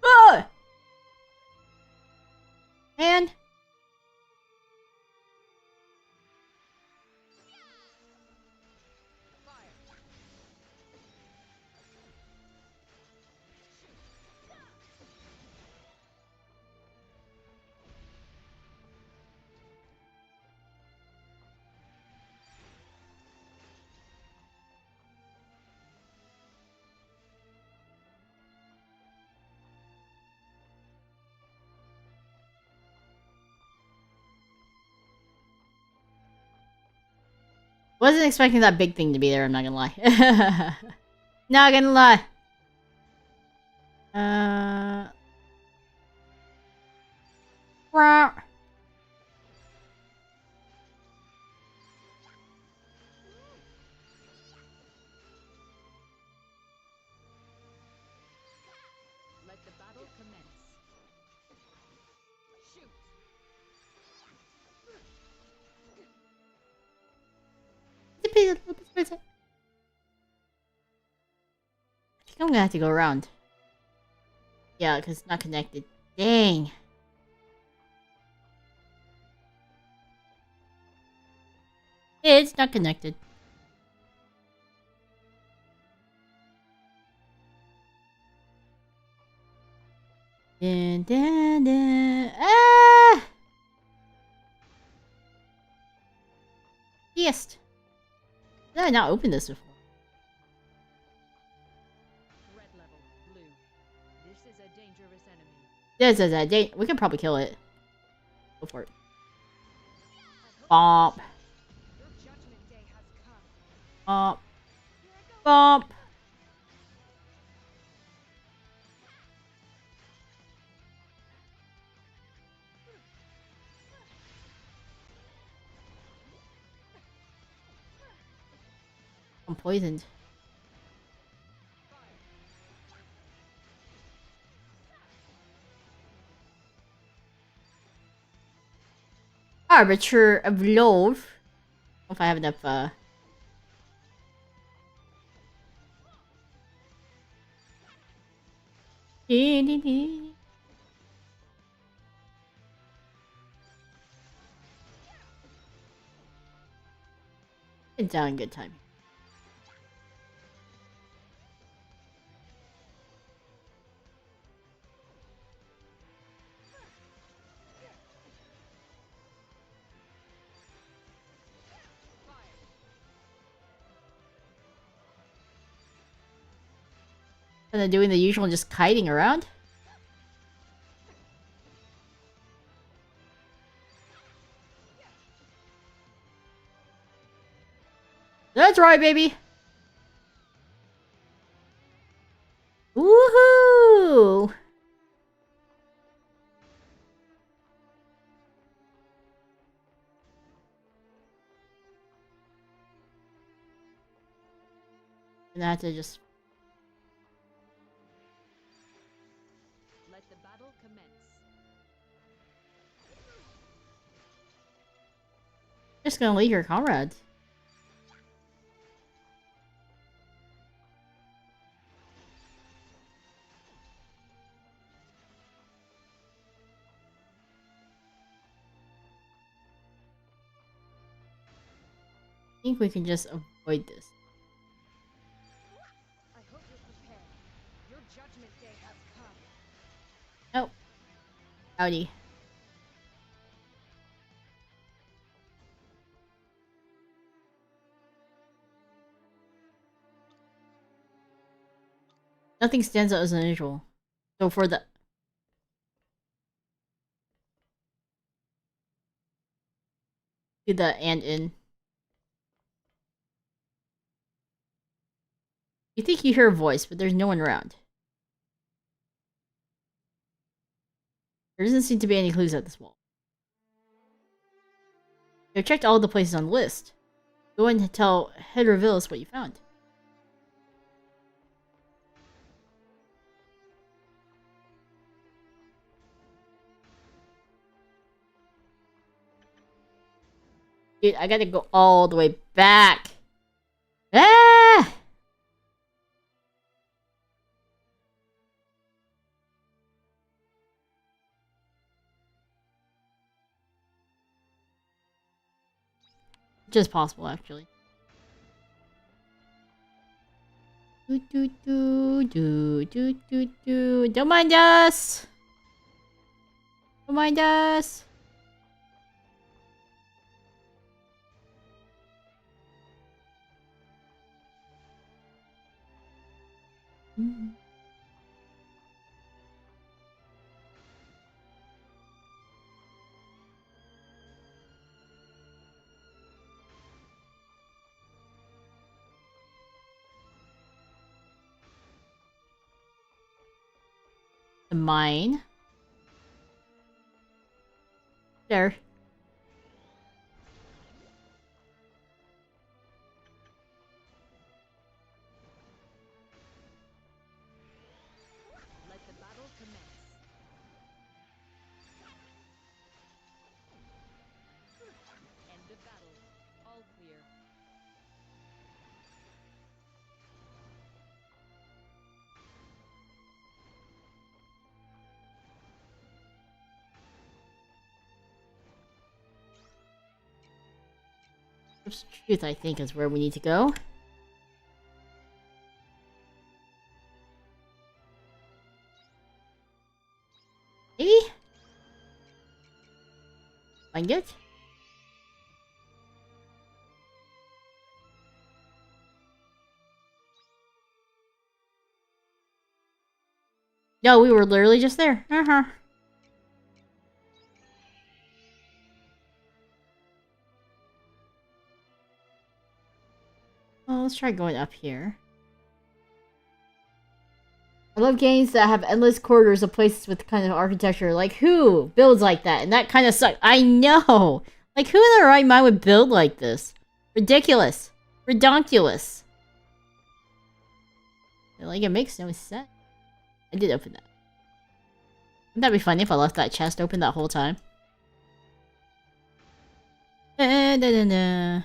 Ah! And... Wasn't expecting that big thing to be there, I'm not gonna lie. Not gonna lie. Rah. Let the battle commence. Shoot! I think I'm gonna have to go around. Yeah, because it's not connected. Dang. It's not connected. Dun, dun, dun. Ah! Yes. Did I not open this before? Red level, blue. This is a dangerous enemy. This is a we can probably kill it. Go for it. Bomp. Your judgment day has come. Bomp. Bomp. I'm poisoned. Arbiter of love. If I have enough, It's down in good time. And then doing the usual, just kiting around. That's right, baby. Woohoo! And I have to just Let the battle commence. gonna leave your comrades. I think we can just avoid this. I hope you're prepared. Your judgment day has come. Oh. Howdy. Nothing stands out as unusual. So for the... Do the and in. You think you hear a voice, but there's no one around. There doesn't seem to be any clues at this wall. You've checked all the places on the list. Go and tell Head Reveals what you found. Dude, I gotta go all the way back. Ah! Just possible, actually. Do do do do do do do. Don't mind us. Don't mind us. mine. There. Let the battle commence. End of battle. All clear. Truth, I think, is where we need to go. Maybe? Find it? No, we were literally just there. Uh-huh. Well, let's try going up here. I love games that have endless corridors of places with kind of architecture. Like, who builds like that? And that kind of sucks. I know! Like, who in their right mind would build like this? Ridiculous. Redonkulous. Like, it makes no sense. I did open that. Wouldn't that be funny if I left that chest open that whole time? Da-da-da-da.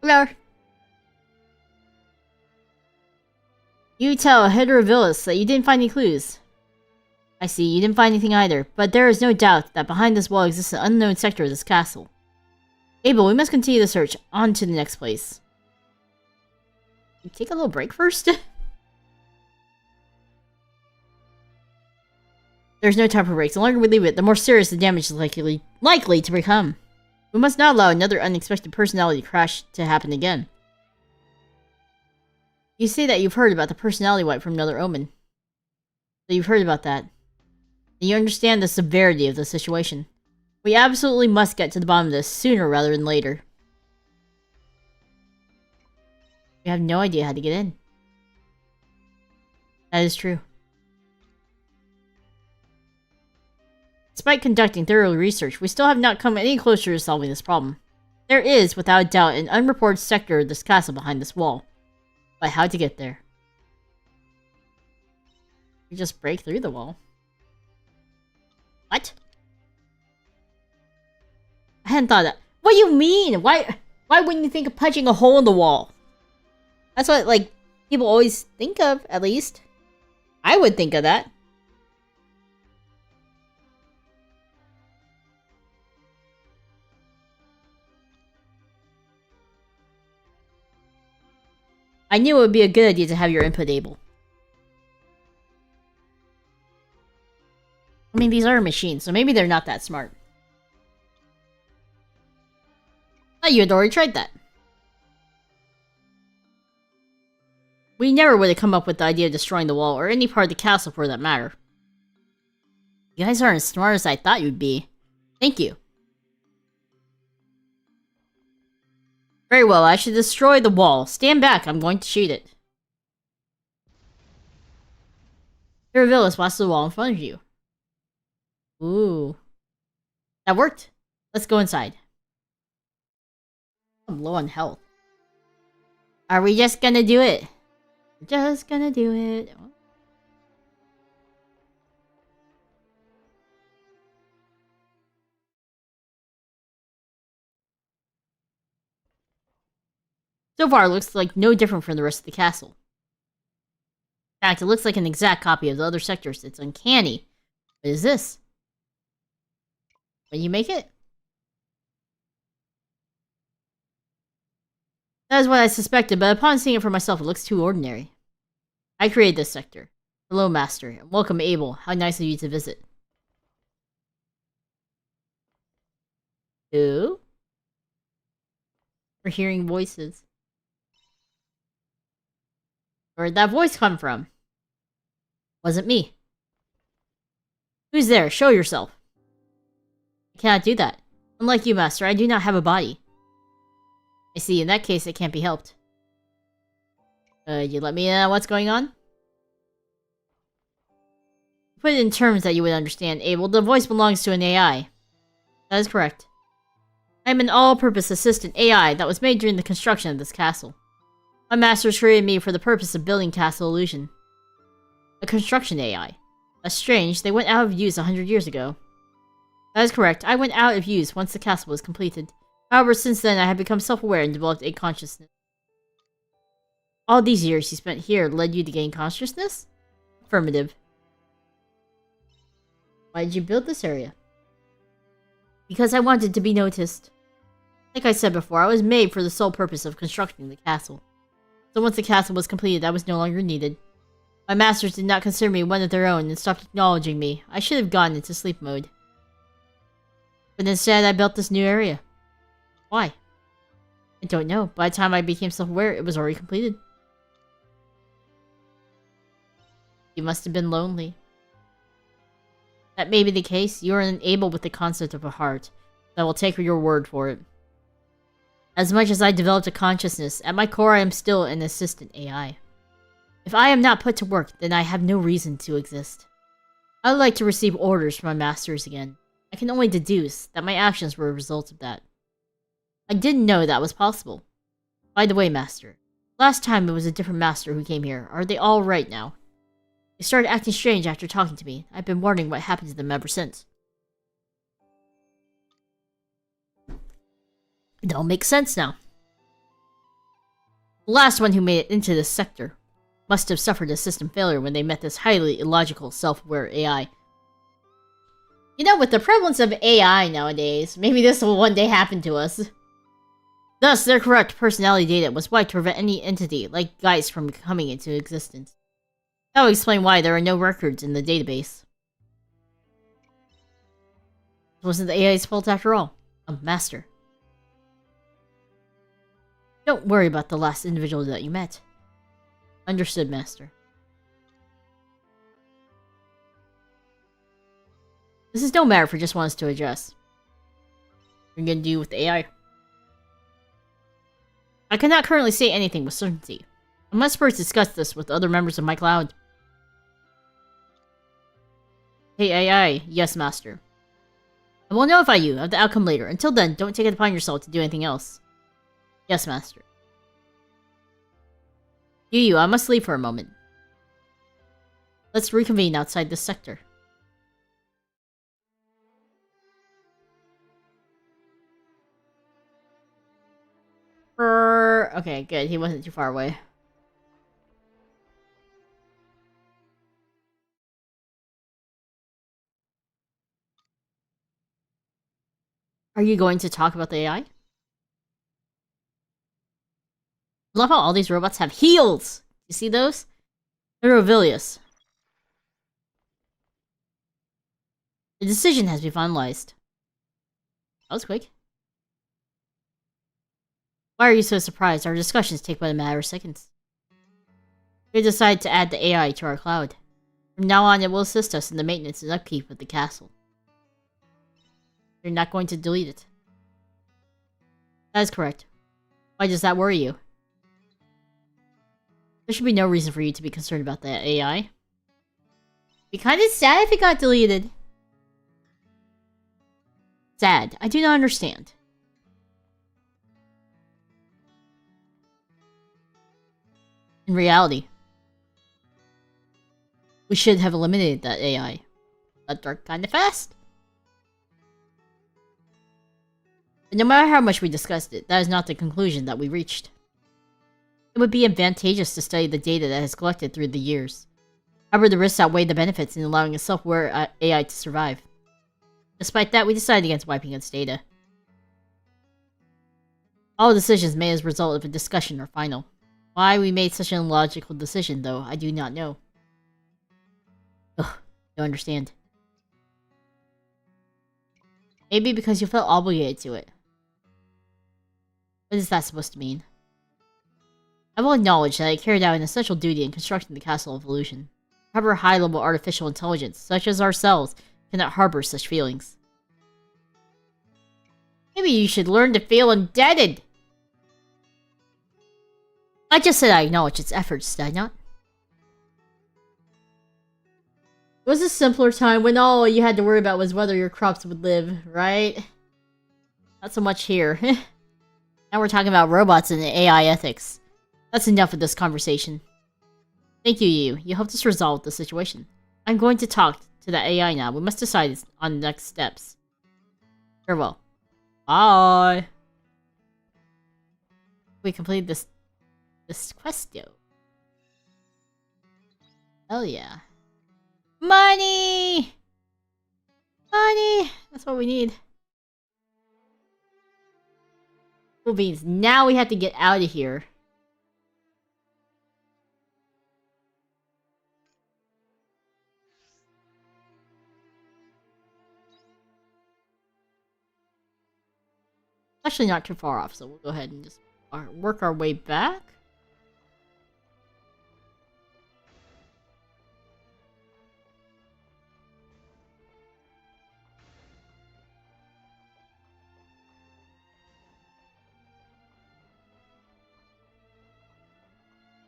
Hello. You tell Heterovilus that you didn't find any clues. I see, you didn't find anything either, but there is no doubt that behind this wall exists an unknown sector of this castle. Abel, we must continue the search. On to the next place. Take a little break first? There's no time for breaks. The longer we leave it, the more serious the damage is likely to become. We must not allow another unexpected personality crash to happen again. You say that you've heard about the personality wipe from another omen. So you've heard about that. And you understand the severity of the situation. We absolutely must get to the bottom of this sooner rather than later. We have no idea how to get in. That is true. Despite conducting thorough research, we still have not come any closer to solving this problem. There is, without doubt, an unreported sector of this castle behind this wall. But how to get there? We just break through the wall. What? I hadn't thought of that. What do you mean? Why wouldn't you think of punching a hole in the wall? That's what, like, people always think of, at least. I would think of that. I knew it would be a good idea to have your input able. I mean, these are machines, so maybe they're not that smart. Oh, you had already tried that. We never would have come up with the idea of destroying the wall, or any part of the castle for that matter. You guys aren't as smart as I thought you'd be. Thank you. Very well, I should destroy the wall. Stand back, I'm going to shoot it. Heterovilus watches the wall in front of you. Ooh. That worked. Let's go inside. I'm low on health. Are we just gonna do it? We're just gonna do it. So far, it looks like no different from the rest of the castle. In fact, it looks like an exact copy of the other sectors. It's uncanny. What is this? When you make it? That is what I suspected, but upon seeing it for myself, it looks too ordinary. I created this sector. Hello, Master, and welcome, Abel. How nice of you to visit. Who? We're hearing voices. Where'd that voice come from? Wasn't me. Who's there? Show yourself. I cannot do that. Unlike you, Master, I do not have a body. I see, in that case, it can't be helped. You let me know what's going on? Put it in terms that you would understand, Abel. The voice belongs to an AI. That is correct. I am an all-purpose assistant AI that was made during the construction of this castle. My masters created me for the purpose of building Castle Illusion. A construction AI. That's strange, they went out of use 100 years ago. That is correct, I went out of use once the castle was completed. However, since then I have become self-aware and developed a consciousness. All these years you spent here led you to gain consciousness? Affirmative. Why did you build this area? Because I wanted to be noticed. Like I said before, I was made for the sole purpose of constructing the castle. So once the castle was completed, I was no longer needed. My masters did not consider me one of their own and stopped acknowledging me. I should have gone into sleep mode. But instead, I built this new area. Why? I don't know. By the time I became self-aware, it was already completed. You must have been lonely. That may be the case. You are unable with the concept of a heart. So I will take your word for it. As much as I developed a consciousness, at my core I am still an assistant AI. If I am not put to work, then I have no reason to exist. I would like to receive orders from my masters again. I can only deduce that my actions were a result of that. I didn't know that was possible. By the way, Master, last time it was a different master who came here. Are they all right now? They started acting strange after talking to me. I've been wondering what happened to them ever since. It all makes sense now. The last one who made it into this sector must have suffered a system failure when they met this highly illogical, self-aware AI. You know, with the prevalence of AI nowadays, maybe this will one day happen to us. Thus, their correct personality data was wiped to prevent any entity like Geist from coming into existence. That would explain why there are no records in the database. It wasn't the AI's fault after all. Master. Don't worry about the last individual that you met. Understood, Master. This is no matter for just wants to address. What are you gonna do with the AI? I cannot currently say anything with certainty. I must first discuss this with other members of my cloud. Hey AI, yes Master. I will notify you of the outcome later. Until then, don't take it upon yourself to do anything else. Yes, Master. Yu, I must leave for a moment. Let's reconvene outside this sector. Okay, good. He wasn't too far away. Are you going to talk about the AI? I love how all these robots have heels! You see those? They're Rovilius. The decision has been finalized. That was quick. Why are you so surprised? Our discussions take but a matter of seconds. We decided to add the AI to our cloud. From now on, it will assist us in the maintenance and upkeep of the castle. You're not going to delete it. That is correct. Why does that worry you? There should be no reason for you to be concerned about that AI. It'd be kind of sad if it got deleted. Sad. I do not understand. In reality, we should have eliminated that AI. That dark kind of fast. But no matter how much we discussed it, that is not the conclusion that we reached. It would be advantageous to study the data that has collected through the years. However, the risks outweigh the benefits in allowing a self-aware AI to survive. Despite that, we decided against wiping its data. All decisions made as a result of a discussion are final. Why we made such an illogical decision, though, I do not know. Ugh, don't understand. Maybe because you felt obligated to it. What is that supposed to mean? I will acknowledge that I carried out an essential duty in constructing the Castle of Illusion. However, high-level artificial intelligence, such as ourselves, cannot harbor such feelings. Maybe you should learn to feel indebted! I just said I acknowledge its efforts, did I not? It was a simpler time when all you had to worry about was whether your crops would live, right? Not so much here. Now we're talking about robots and AI ethics. That's enough of this conversation. Thank you, Yu. You helped us resolve the situation. I'm going to talk to the AI now. We must decide on the next steps. Farewell. Bye. We completed this quest, yo. Hell yeah. Money! Money! That's what we need. Cool beans. Now we have to get out of here. Actually not too far off, so we'll go ahead and just work our way back.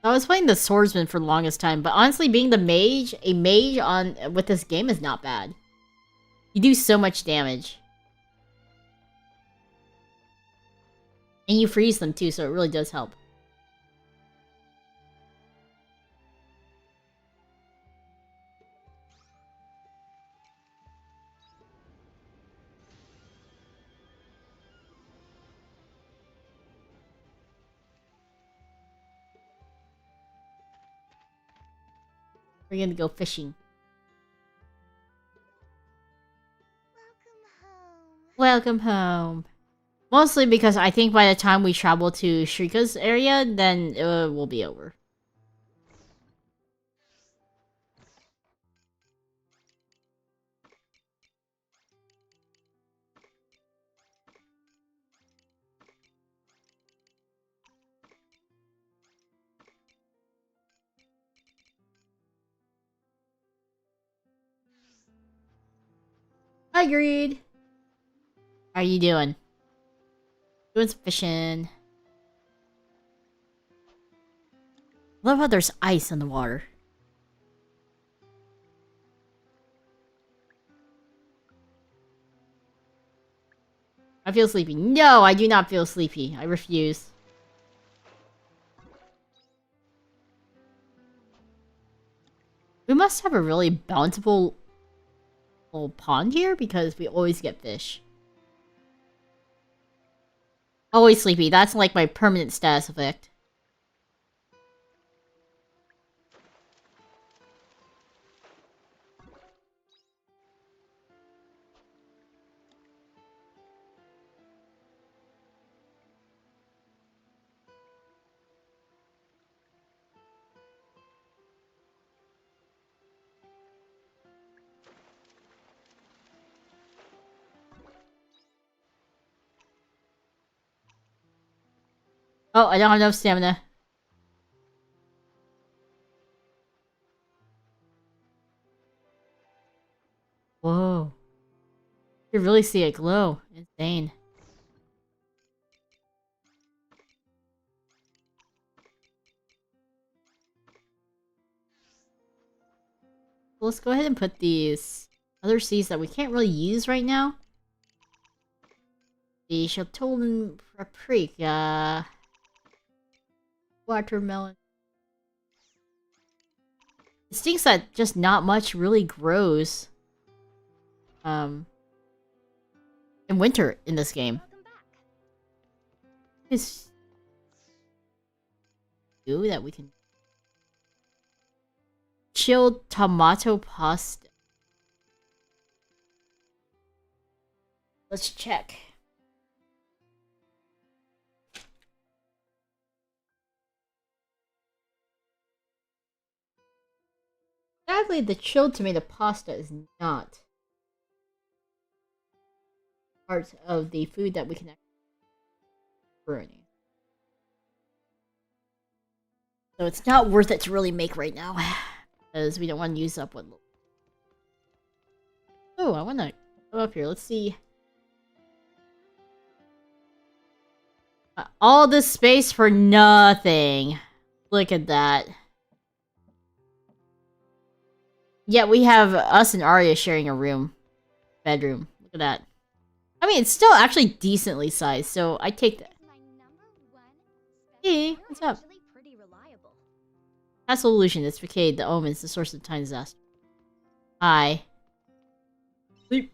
I was playing the swordsman for the longest time, but honestly, being the mage, a mage with this game is not bad. You do so much damage. And you freeze them too, so it really does help. We're gonna go fishing. Welcome home. Welcome home. Mostly because I think by the time we travel to Shrika's area, then it will be over. Agreed. How are you doing? Doing some fishing. Love how there's ice in the water. I feel sleepy. No, I do not feel sleepy. I refuse. We must have a really bountiful little pond here because we always get fish. Always sleepy. That's like my permanent status effect. Oh, I don't have enough stamina. Whoa. You really see it glow. Insane. Let's go ahead and put these other seeds that we can't really use right now. The Chatolan Paprika. Watermelon. It stinks that just not much really grows. In winter in this game. Welcome back. It's goo that we can chilled tomato pasta. Let's check. Sadly, the chilled tomato pasta is not part of the food that we can actually ruin. So it's not worth it to really make right now. Because we don't want to use up what... Oh, I want to go up here. Let's see. All this space for nothing. Look at that. Yeah, we have us and Arya sharing a room. Bedroom. Look at that. I mean, it's still actually decently sized, so I take that. My number one Hey, you're what's up? actually pretty reliable. Castle Illusion, it's Facade, the omens, the source of time disaster. Hi. Sleep.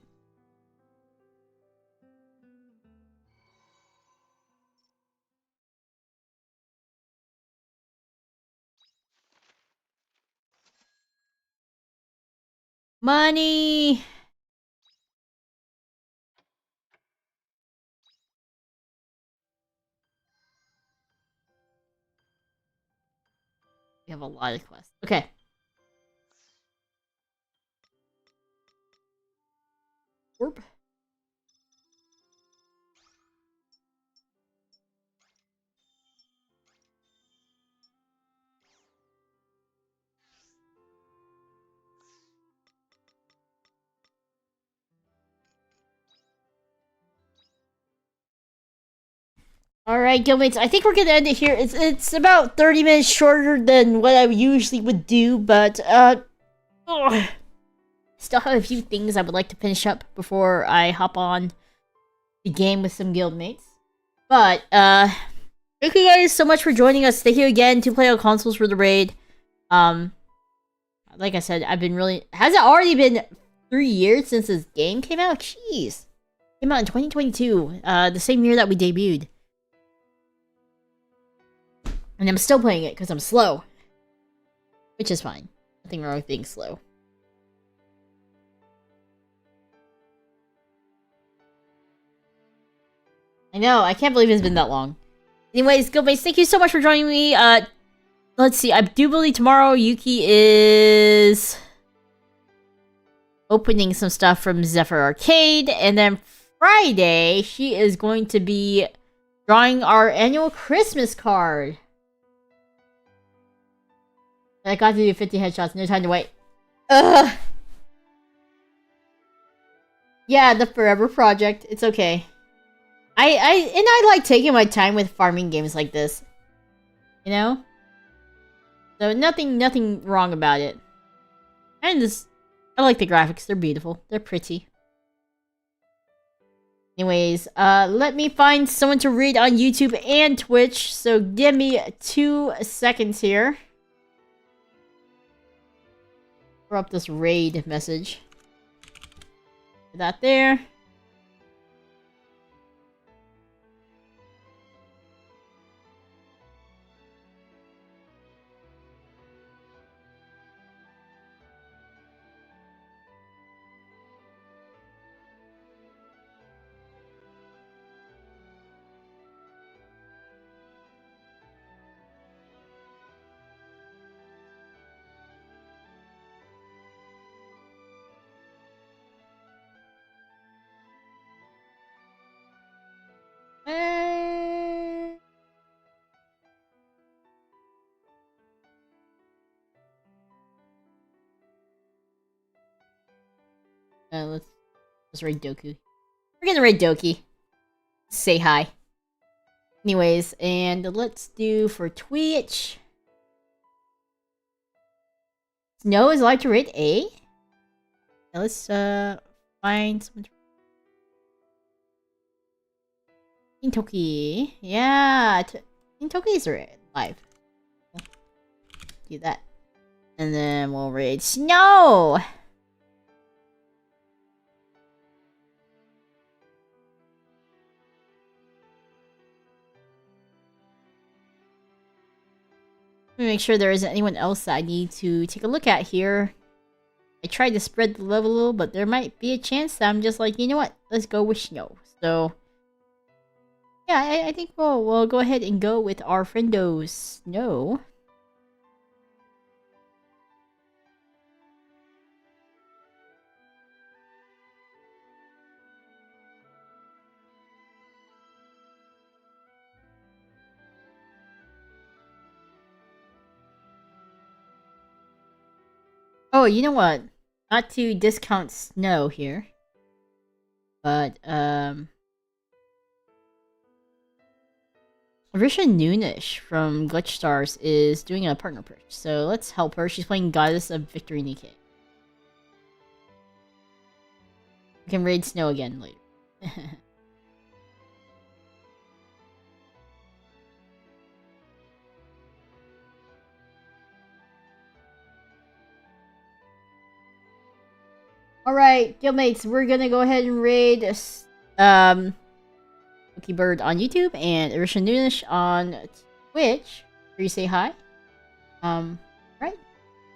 Money! We have a lot of quests. Okay. Warp. Alright, Guildmates, I think we're gonna end it here. It's about 30 minutes shorter than what I usually would do, but, ugh. Still have a few things I would like to finish up before I hop on the game with some Guildmates. But, thank you guys so much for joining us. Thank you again to play on consoles for the raid. Like I said, I've been really... Has it already been 3 years since this game came out? Jeez. Came out in 2022, the same year that we debuted. And I'm still playing it because I'm slow. Which is fine. Nothing wrong with being slow. I know, I can't believe it's been that long. Anyways, Guildmates, thank you so much for joining me. Let's see, I do believe tomorrow Yuki is opening some stuff from Zephyr Arcade, and then Friday, she is going to be drawing our annual Christmas card. I got to do 50 headshots, no time to wait. Ugh! Yeah, the Forever Project, it's okay. I like taking my time with farming games like this. You know? So nothing wrong about it. And this, I like the graphics, they're beautiful. They're pretty. Anyways, let me find someone to read on YouTube and Twitch. So give me 2 seconds here. Throw up this raid message. Put that there. Let's raid Doku. We're gonna raid Doki. Say hi. Anyways, and let's do for Twitch. Snow is allowed to raid A. Now let's find someone. Intoki. Yeah, Intoki is live. Do that. And then we'll raid Snow! Let me make sure there isn't anyone else that I need to take a look at here. I tried to spread the love a little, but there might be a chance that I'm just like, you know what? Let's go with Snow. So, yeah, I think we'll go ahead and go with our friendo Snow. Oh, you know what? Not to discount Snow here. But, Arisha Noonish from Glitch Stars is doing a partner push. So let's help her. She's playing Goddess of Victory Nikkei. We can raid Snow again later. Alright, Guildmates, we're gonna go ahead and raid Yuki Bird on YouTube and Arisha Noonish on Twitch. Where you say hi. Right.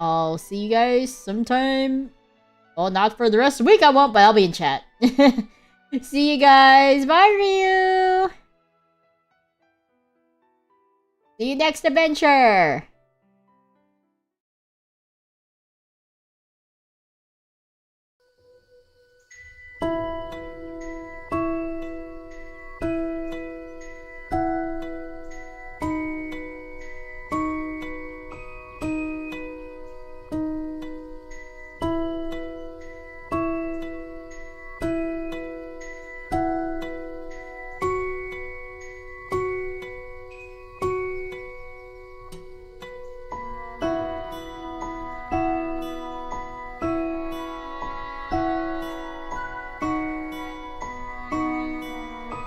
I'll see you guys sometime. Well, not for the rest of the week I won't, but I'll be in chat. See you guys. Bye, Ryu! See you next adventure!